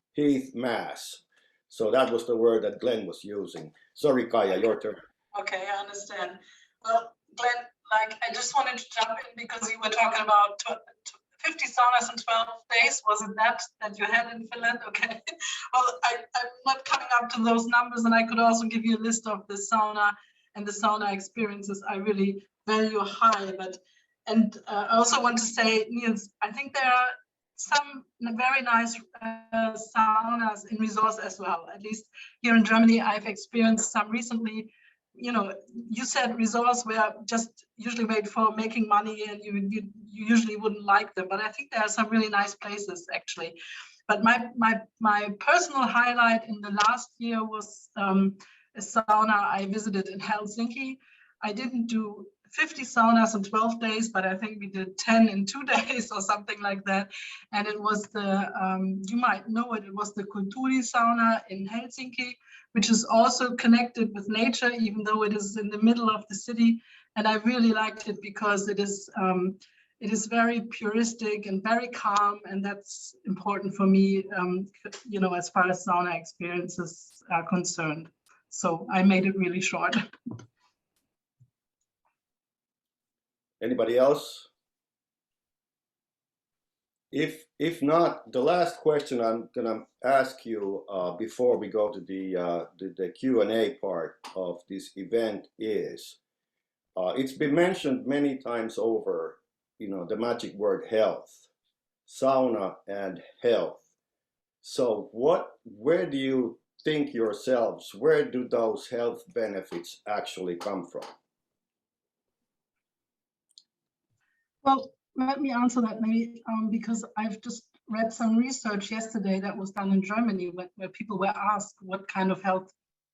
mass. So that was the word that Glenn was using. Sorry, Kaia, your turn. Okay, I understand. Well, Glenn, I just wanted to jump in because you were talking about 50 saunas in 12 days. Was it that you had in Finland? Okay. Well, I'm not coming up to those numbers, and I could also give you a list of the sauna and the sauna experiences I really value high. And I also want to say, Niels, I think there are some very nice saunas in resorts as well. At least here in Germany, I've experienced some recently. You said resorts were just usually made for making money, and you usually wouldn't like them. But I think there are some really nice places actually. But my personal highlight in the last year was a sauna I visited in Helsinki. I didn't do 50 saunas in 12 days, but I think we did 10 in 2 days or something like that. And it was you might know it was the Kulttuuri sauna in Helsinki, which is also connected with nature, even though it is in the middle of the city. And I really liked it because it is very puristic and very calm, and that's important for me, as far as sauna experiences are concerned. So I made it really short. Anybody else? If not, the last question I'm gonna ask you before we go to the Q&A part of this event is, it's been mentioned many times over, the magic word health, sauna and health. So where do you think yourselves, where do those health benefits actually come from? Well, let me answer that maybe because I've just read some research yesterday that was done in Germany where people were asked what kind of health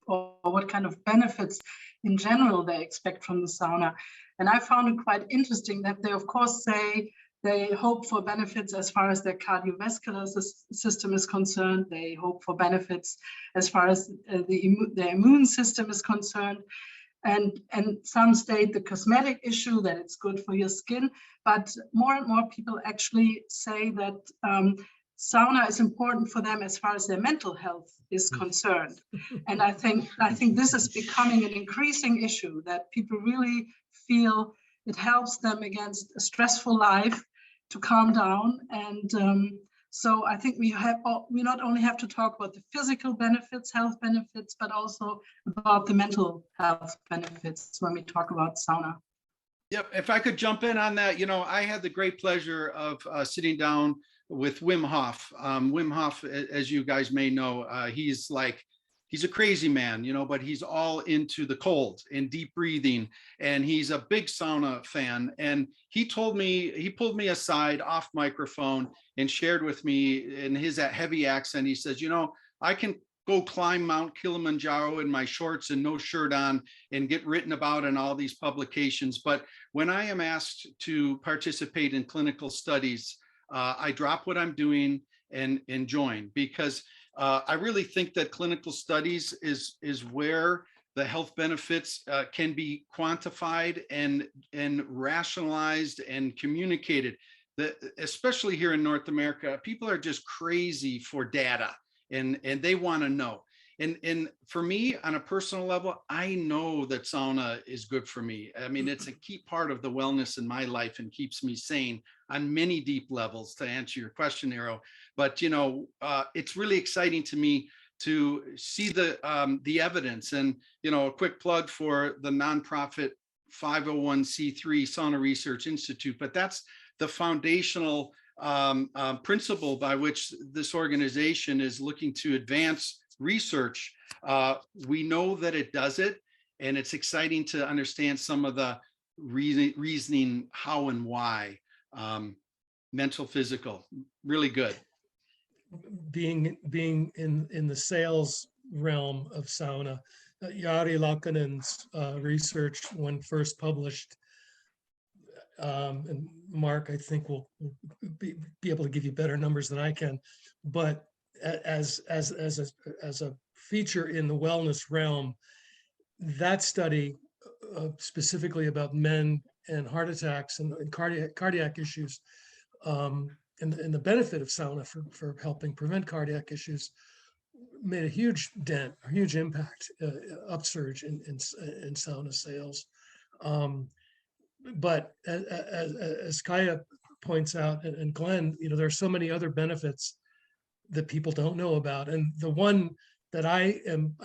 or what kind of benefits in general they expect from the sauna. And I found it quite interesting that they, of course, say they hope for benefits as far as their cardiovascular system is concerned. They hope for benefits as far as their immune system is concerned. And some state the cosmetic issue, that it's good for your skin, but more and more people actually say that sauna is important for them as far as their mental health is concerned. And I think this is becoming an increasing issue, that people really feel it helps them against a stressful life to calm down. And so I think we not only have to talk about the physical benefits, health benefits, but also about the mental health benefits when we talk about sauna. Yep, if I could jump in on that, I had the great pleasure of sitting down with Wim Hof. Wim Hof, as you guys may know, he's a crazy man, but he's all into the cold and deep breathing. And he's a big sauna fan. And he pulled me aside off microphone and shared with me in his heavy accent. He says, I can go climb Mount Kilimanjaro in my shorts and no shirt on and get written about in all these publications. But when I am asked to participate in clinical studies, I drop what I'm doing and join, because I really think that clinical studies is where the health benefits can be quantified and rationalized and communicated. Especially here in North America, people are just crazy for data, and they want to know. And for me, on a personal level, I know that sauna is good for me. I mean, it's a key part of the wellness in my life and keeps me sane on many deep levels, to answer your question, Arrow. But, it's really exciting to me to see the evidence. And, a quick plug for the nonprofit 501c3 Sauna Research Institute, but that's the foundational principle by which this organization is looking to advance research. We know that it does it, and it's exciting to understand some of the reasoning how and why. Mental, physical, really good. Being in the sales realm of sauna, Jari Lakanen's research, when first published, and Mark, I think will be able to give you better numbers than I can, but as a feature in the wellness realm, that study specifically about men and heart attacks and cardiac issues, and the benefit of sauna for helping prevent cardiac issues, made a huge dent, a huge impact, upsurge in sauna sales. But as Kaia points out, and Glenn, there are so many other benefits that people don't know about. And the one that I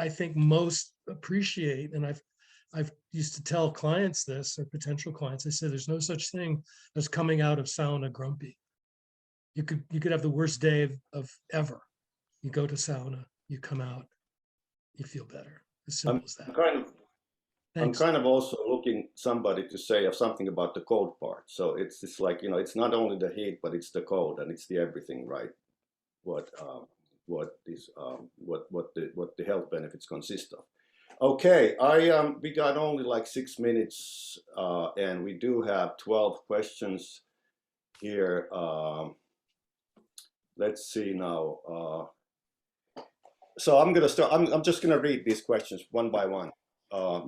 think most appreciate, and I've used to tell clients this, or potential clients, I say there's no such thing as coming out of sauna grumpy. You could have the worst day of ever. You go to sauna, you come out, you feel better. As simple as that. I'm kind of also looking somebody to say something about the cold part. So it's just like, it's not only the heat, but it's the cold, and it's the everything, right? What the health benefits consist of. Okay, we got only like 6 minutes, and we do have 12 questions here. Let's see now. So I'm gonna start. I'm just gonna read these questions one by one.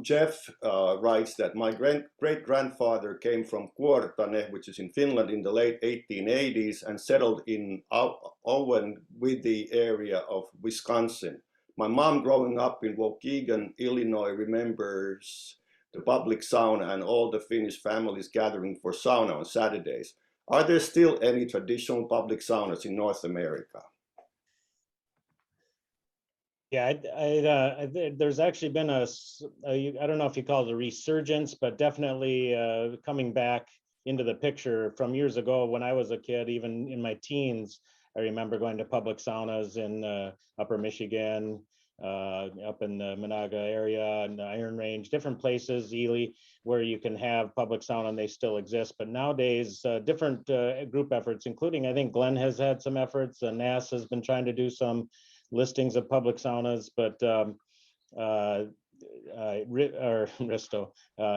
Jeff writes that my great-grandfather came from Kuortane, which is in Finland, in the late 1880s and settled in Owen with the area of Wisconsin. My mom, growing up in Waukegan, Illinois, remembers the public sauna and all the Finnish families gathering for sauna on Saturdays. Are there still any traditional public saunas in North America? Yeah, there's actually been I don't know if you call it a resurgence, but definitely coming back into the picture from years ago when I was a kid. Even in my teens, I remember going to public saunas in Upper Michigan, up in the Monaga area and the Iron Range, different places, Ely, where you can have public sauna, and they still exist. But nowadays, different group efforts, including, I think Glenn has had some efforts, and NAS has been trying to do some listings of public saunas, but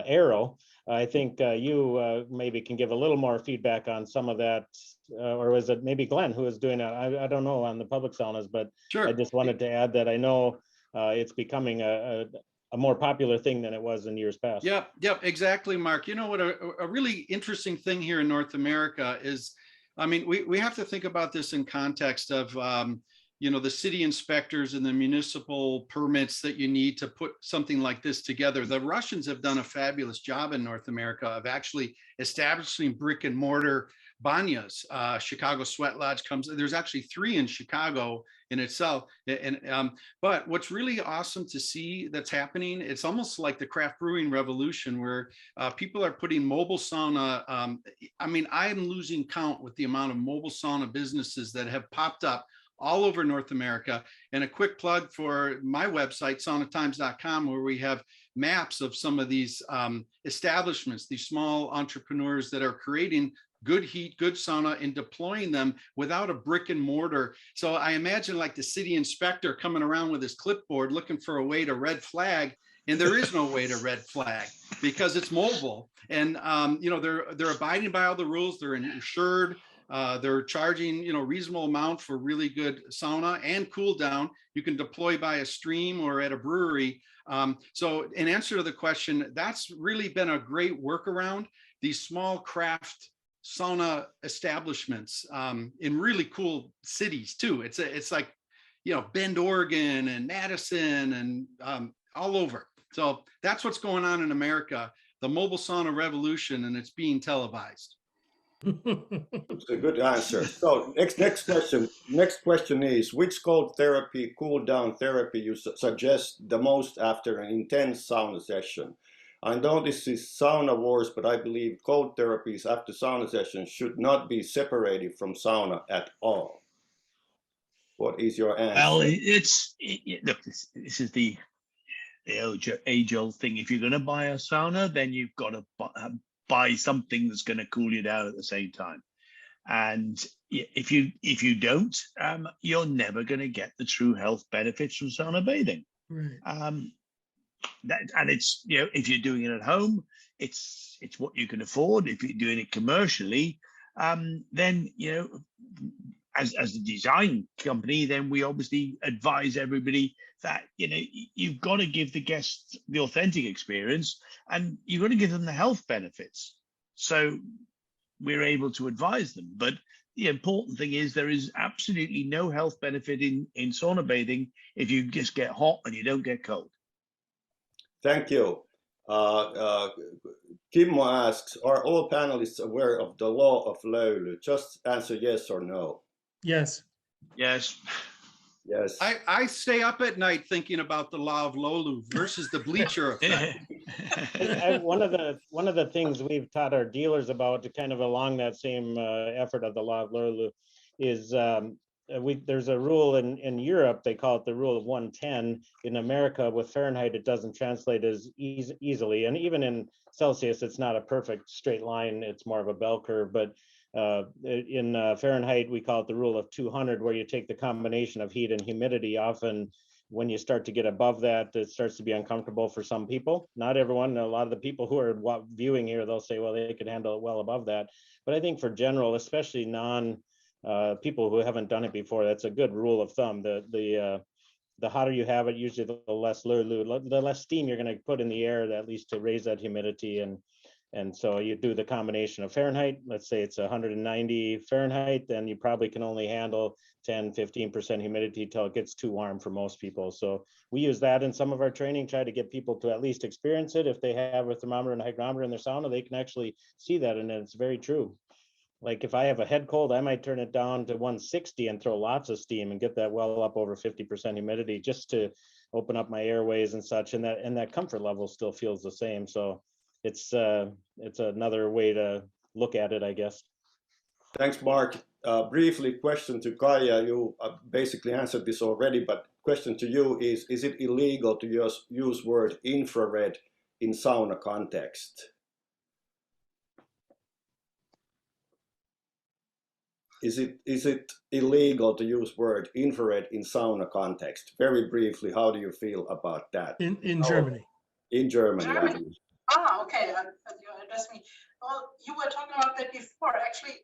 Arrow, I think you maybe can give a little more feedback on some of that, or was it maybe Glenn who was doing it? I don't know on the public saunas, but sure. I just wanted to add that I know it's becoming a more popular thing than it was in years past. Yep, exactly, Mark. You know what, a really interesting thing here in North America is, I mean, we have to think about this in context of, you know, the city inspectors and the municipal permits that you need to put something like this together. The Russians have done a fabulous job in North America of actually establishing brick and mortar banyas. Chicago Sweat Lodge comes, there's actually 3 in Chicago in itself. But what's really awesome to see that's happening, it's almost like the craft brewing revolution where people are putting mobile sauna. I mean, I'm losing count with the amount of mobile sauna businesses that have popped up all over North America. And a quick plug for my website, saunatimes.com, where we have maps of some of these establishments, these small entrepreneurs that are creating good heat, good sauna, and deploying them without a brick and mortar. So I imagine like the city inspector coming around with his clipboard looking for a way to red flag, and there is no way to red flag because it's mobile. And you know, they're abiding by all the rules. They're insured. They're charging, you know, reasonable amount for really good sauna and cool down. You can deploy by a stream or at a brewery. So in answer to the question, that's really been a great workaround. These small craft sauna establishments in really cool cities too. It's like, you know, Bend, Oregon and Madison and all over. So that's what's going on in America, the mobile sauna revolution, and it's being televised. It's a good answer. So next question is, which cold therapy, cool down therapy you suggest the most after an intense sauna session? I know this is Sauna Wars, but I believe cold therapies after sauna sessions should not be separated from sauna at all. What is your answer? Well, look, this is the age-old thing. If you're going to buy a sauna, then you've got to buy something that's going to cool you down at the same time. And if you don't, you're never going to get the true health benefits from sauna bathing. Right. And it's, you know, if you're doing it at home, it's what you can afford. If you're doing it commercially, then, you know, as a design company, then we obviously advise everybody that, you know, you've got to give the guests the authentic experience and you've got to give them the health benefits. So we're able to advise them. But the important thing is there is absolutely no health benefit in sauna bathing if you just get hot and you don't get cold. Thank you. Kimmo asks, are all panelists aware of the law of Löyly? Just answer yes or no. Yes. Yes. Yes. I stay up at night thinking about the law of Löyly versus the bleacher effect. One of the things we've taught our dealers about, to kind of along that same effort of the law of Löyly, is there's a rule in Europe, they call it the rule of 110. In America, with Fahrenheit, it doesn't translate as easily. And even in Celsius, it's not a perfect straight line. It's more of a bell curve. But in Fahrenheit, we call it the rule of 200, where you take the combination of heat and humidity. Often when you start to get above that, it starts to be uncomfortable for some people. Not everyone. A lot of the people who are viewing here, they'll say, well, they could handle it well above that. But I think for general, especially people who haven't done it before, that's a good rule of thumb. The hotter you have it, usually the less Löyly, the less steam you're going to put in the air, at least to raise that humidity. And so you do the combination of Fahrenheit. Let's say it's 190 Fahrenheit, then you probably can only handle 10-15% humidity till it gets too warm for most people. So we use that in some of our training, try to get people to at least experience it. If they have a thermometer and a hygrometer in their sauna, they can actually see that, and it's very true. Like if I have a head cold, I might turn it down to 160 and throw lots of steam and get that well up over 50% humidity, just to open up my airways and such, and that comfort level still feels the same. So it's another way to look at it, I guess. Thanks, Mark. Briefly, question to Kaia. You basically answered this already, but question to you is it illegal to use word infrared in sauna context? Is it illegal to use word infrared in sauna context? Very briefly, how do you feel about that? In Germany. In Germany. Germany. Okay, you addressed me. Well, you were talking about that before. Actually,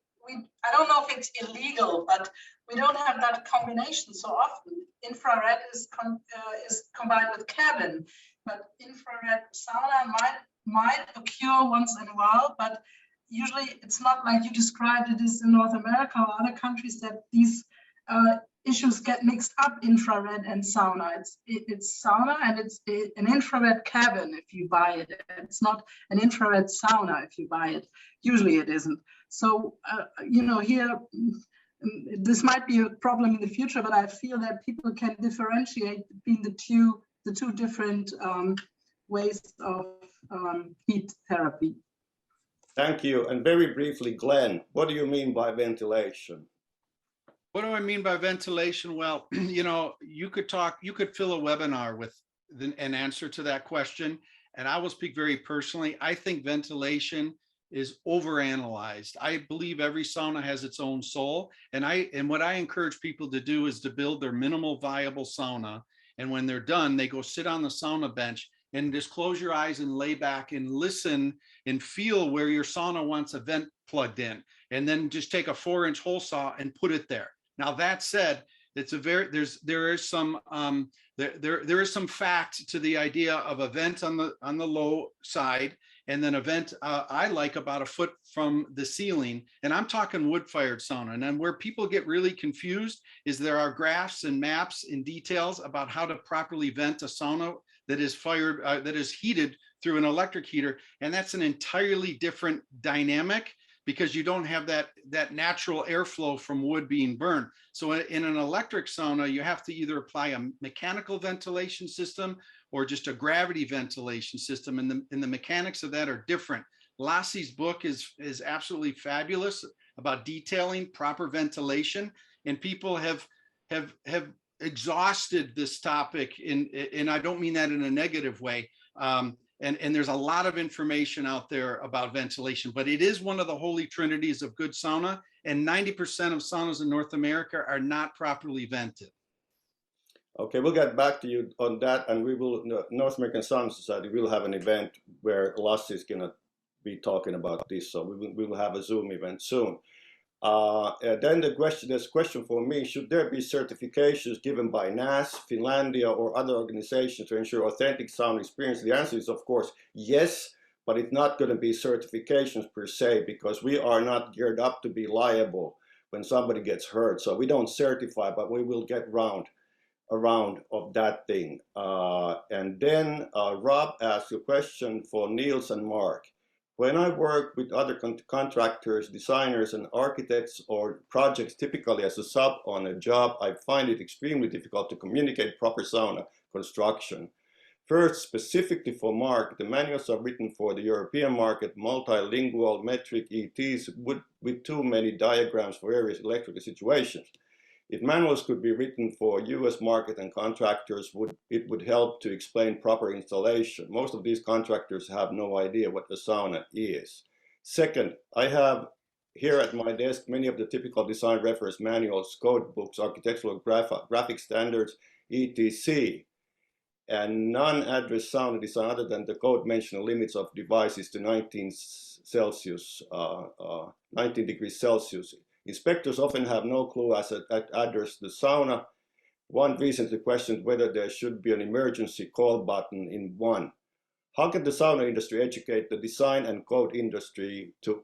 I don't know if it's illegal, but we don't have that combination so often. Infrared is combined with cabin, but infrared sauna might occur once in a while, but usually it's not like you described it is in North America or other countries that these issues get mixed up, infrared and sauna. It's sauna and it's an infrared cabin if you buy it. It's not an infrared sauna if you buy it. Usually it isn't. So, here, this might be a problem in the future, but I feel that people can differentiate between the two different ways of heat therapy. Thank you. And very briefly, Glenn, what do you mean by ventilation? What do I mean by ventilation? Well, you could fill a webinar with an answer to that question. And I will speak very personally. I think ventilation is overanalyzed. I believe every sauna has its own soul. And what I encourage people to do is to build their minimal viable sauna. And when they're done, they go sit on the sauna bench and just close your eyes and lay back and listen and feel where your sauna wants a vent plugged in. And then just take a 4-inch hole saw and put it there. Now that said, there is some fact to the idea of a vent on the low side, and then a vent I like about a foot from the ceiling. And I'm talking wood-fired sauna. And then where people get really confused is there are graphs and maps and details about how to properly vent a sauna that is heated through an electric heater, and that's an entirely different dynamic, because you don't have that natural airflow from wood being burned. So in an electric sauna, you have to either apply a mechanical ventilation system or just a gravity ventilation system. And the mechanics of that are different. Lassie's book is absolutely fabulous about detailing proper ventilation. And people have exhausted this topic, and I don't mean that in a negative way. And there's a lot of information out there about ventilation, but it is one of the holy trinities of good sauna, and 90% of saunas in North America are not properly vented. Okay, we'll get back to you on that, and North American Sauna Society will have an event where Lassie is going to be talking about this, so we will have a Zoom event soon. Then there's a question for me: should there be certifications given by NAS, Finlandia, or other organizations to ensure authentic sauna experience? The answer is, of course, yes, but it's not going to be certifications per se, because we are not geared up to be liable when somebody gets hurt. So we don't certify, but we will get around of that thing. And then Rob asked a question for Niels and Mark. When I work with other contractors, designers, and architects or projects, typically as a sub on a job, I find it extremely difficult to communicate proper sauna construction. First, specifically for Mark, the manuals are written for the European market, multilingual, metric ETs with too many diagrams for various electrical situations. If manuals could be written for US market and contractors, it would help to explain proper installation. Most of these contractors have no idea what the sauna is. Second, I have here at my desk many of the typical design reference manuals, code books, architectural graphic standards, etc. And none address sauna design other than the code mentioned limits of devices to 19 degrees Celsius. Inspectors often have no clue as to address the sauna. One recently questioned whether there should be an emergency call button in one. How can the sauna industry educate the design and code industry to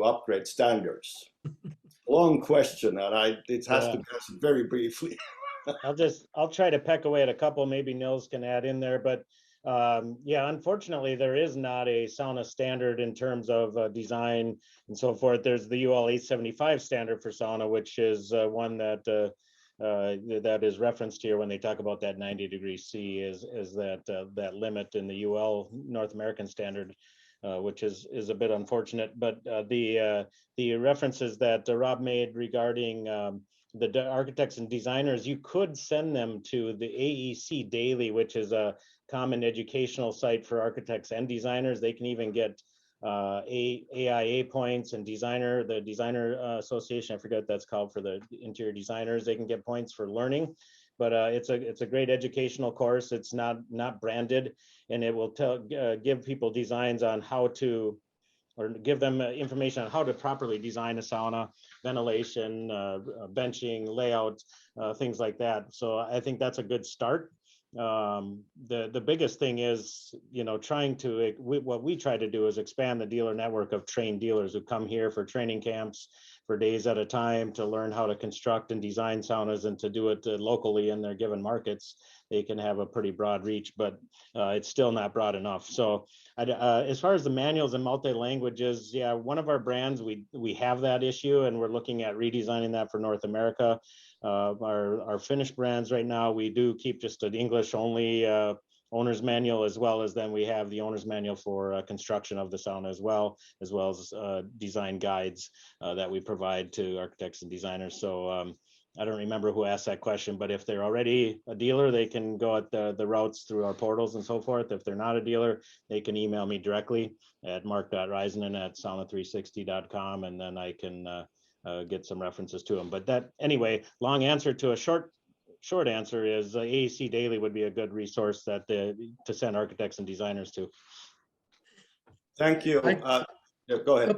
upgrade standards? Long question, and it has to be answered very briefly. I'll try to peck away at a couple. Maybe Nils can add in there, but unfortunately, there is not a sauna standard in terms of design and so forth. There's the UL 875 standard for sauna, which is one that that is referenced here when they talk about that 90 degrees C is that limit in the UL North American standard, which is a bit unfortunate. But the references that Rob made regarding the architects and designers, you could send them to the AEC Daily, which is a common educational site for architects and designers. They can even get AIA points, and the designer association, I forget what that's called for the interior designers, they can get points for learning. But it's a great educational course. It's not branded, and it will give people designs on how to, or give them information on how to properly design a sauna, ventilation, benching, layout, things like that. So I think that's a good start. The biggest thing is, trying to, what we try to do is expand the dealer network of trained dealers who come here for training camps for days at a time to learn how to construct and design saunas and to do it locally in their given markets. They can have a pretty broad reach, but it's still not broad enough. So as far as the manuals and multi-languages, yeah, one of our brands, we have that issue and we're looking at redesigning that for North America. Our Finnish brands right now, we do keep just an English only owner's manual, as well as then we have the owner's manual for construction of the sauna as well as design guides that we provide to architects and designers. So I don't remember who asked that question, but if they're already a dealer, they can go at the routes through our portals and so forth. If they're not a dealer, they can email me directly at mark.reisman@sauna360.com, and then I can get some references to them. But that, anyway, long answer to a short answer is AEC Daily would be a good resource that to send architects and designers to. Thank you. Yeah, go ahead.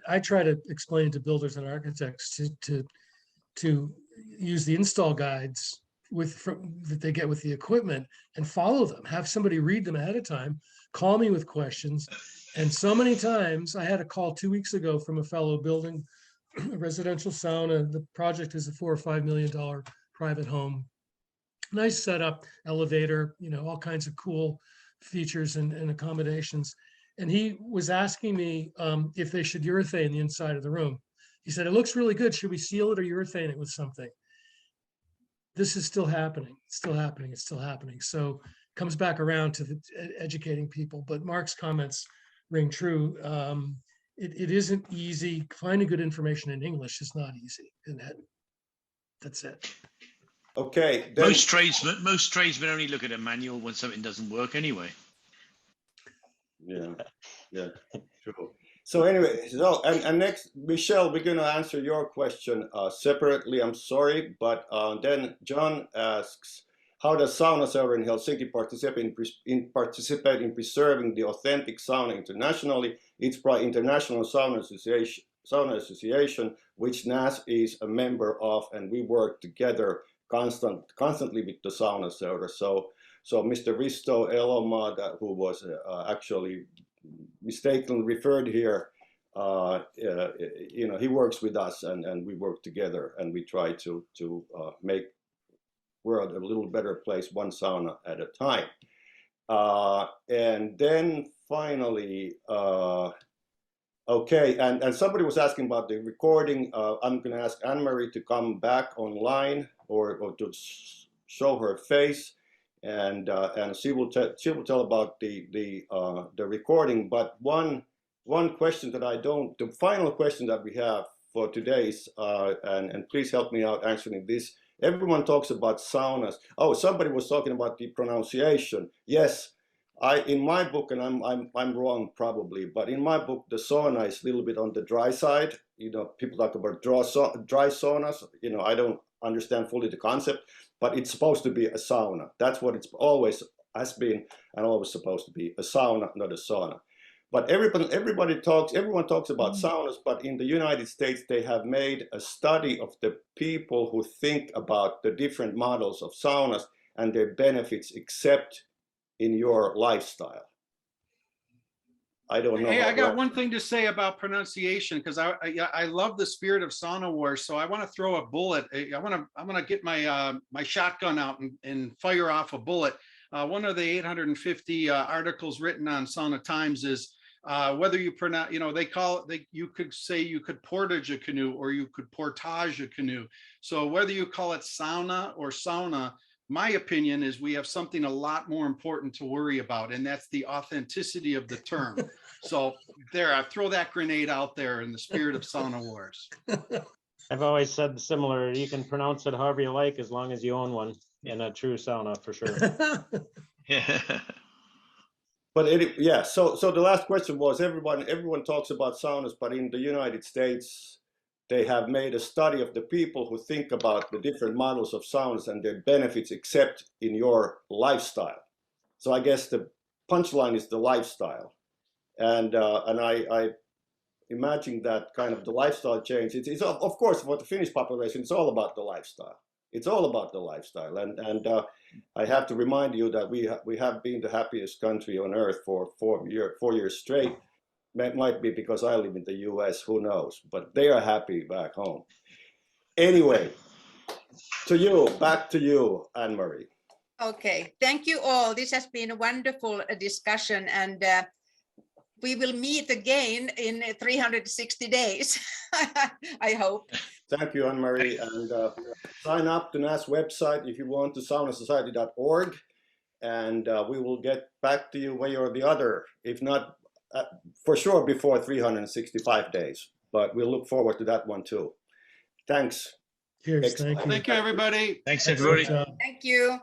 I try to explain to builders and architects to use the install guides that they get with the equipment and follow them. Have somebody read them ahead of time. Call me with questions. And so many times, I had a call 2 weeks ago from a fellow building a residential sauna. The project is a $4 or $5 million private home. Nice setup, elevator, all kinds of cool features and accommodations. And he was asking me if they should urethane the inside of the room. He said, it looks really good. Should we seal it or urethane it with something? This is still happening. It's still happening. It's still happening. So it comes back around to educating people. But Mark's comments ring true. It isn't easy. Finding good information in English is not easy. And that's it. Okay. Most tradesmen only look at a manual when something doesn't work anyway. Yeah, true. So anyway, and next, Michelle, we're going to answer your question separately. I'm sorry, but then John asks, how does Sauna Saura in Helsinki participate in preserving the authentic sauna internationally? It's by International Sauna Association, which NAS is a member of, and we work together constantly with the Sauna Saura. So Mr. Risto Eloma, who was actually mistakenly referred here, he works with us, and we work together, and we try to make world a little better place, one sauna at a time. And then finally, okay, and somebody was asking about the recording. I'm going to ask Anne-Marie to come back online or to show her face. And she will tell about the recording. But one question that the final question that we have for today's, and please help me out answering this. Everyone talks about saunas. Oh, somebody was talking about the pronunciation. Yes, in my book, and I'm wrong probably, but in my book the sauna is a little bit on the dry side. People talk about dry saunas. I don't understand fully the concept. But it's supposed to be a sauna. That's what it's always has been, and always supposed to be, a sauna, not a sauna. But everyone talks about saunas, but in the United States, they have made a study of the people who think about the different models of saunas and their benefits, except in your lifestyle. I don't know. Hey, I got one thing to say about pronunciation, because I love the spirit of Sauna Wars. So I want to throw a bullet. I'm gonna get my my shotgun out and fire off a bullet. One of the 850 articles written on Sauna Times is whether you pronounce, you could say you could portage a canoe or you could portage a canoe. So whether you call it sauna or sauna, my opinion is we have something a lot more important to worry about, and that's the authenticity of the term. So there, I throw that grenade out there in the spirit of Sauna Wars. I've always said similar, you can pronounce it however you like, as long as you own one in a true sauna, for sure. Yeah. But so the last question was, everyone talks about saunas, but in the United States, they have made a study of the people who think about the different models of saunas and their benefits, except in your lifestyle. So I guess the punchline is the lifestyle. And I imagine that kind of the lifestyle change. It's of course, for the Finnish population, it's all about the lifestyle. It's all about the lifestyle. And I have to remind you that we have been the happiest country on earth for 4 years straight. It might be because I live in the US, who knows, but they are happy back home. Anyway, back to you, Anne-Marie. Okay, thank you all. This has been a wonderful discussion, and we will meet again in 360 days, I hope. Thank you, Anne-Marie. And sign up to NAS website if you want to saunasociety.org. And we will get back to you one way or the other, if not for sure before 365 days. But we'll look forward to that one too. Thanks. Cheers. Thank you. Thank you, everybody. Thanks, everybody. Good job. Thank you.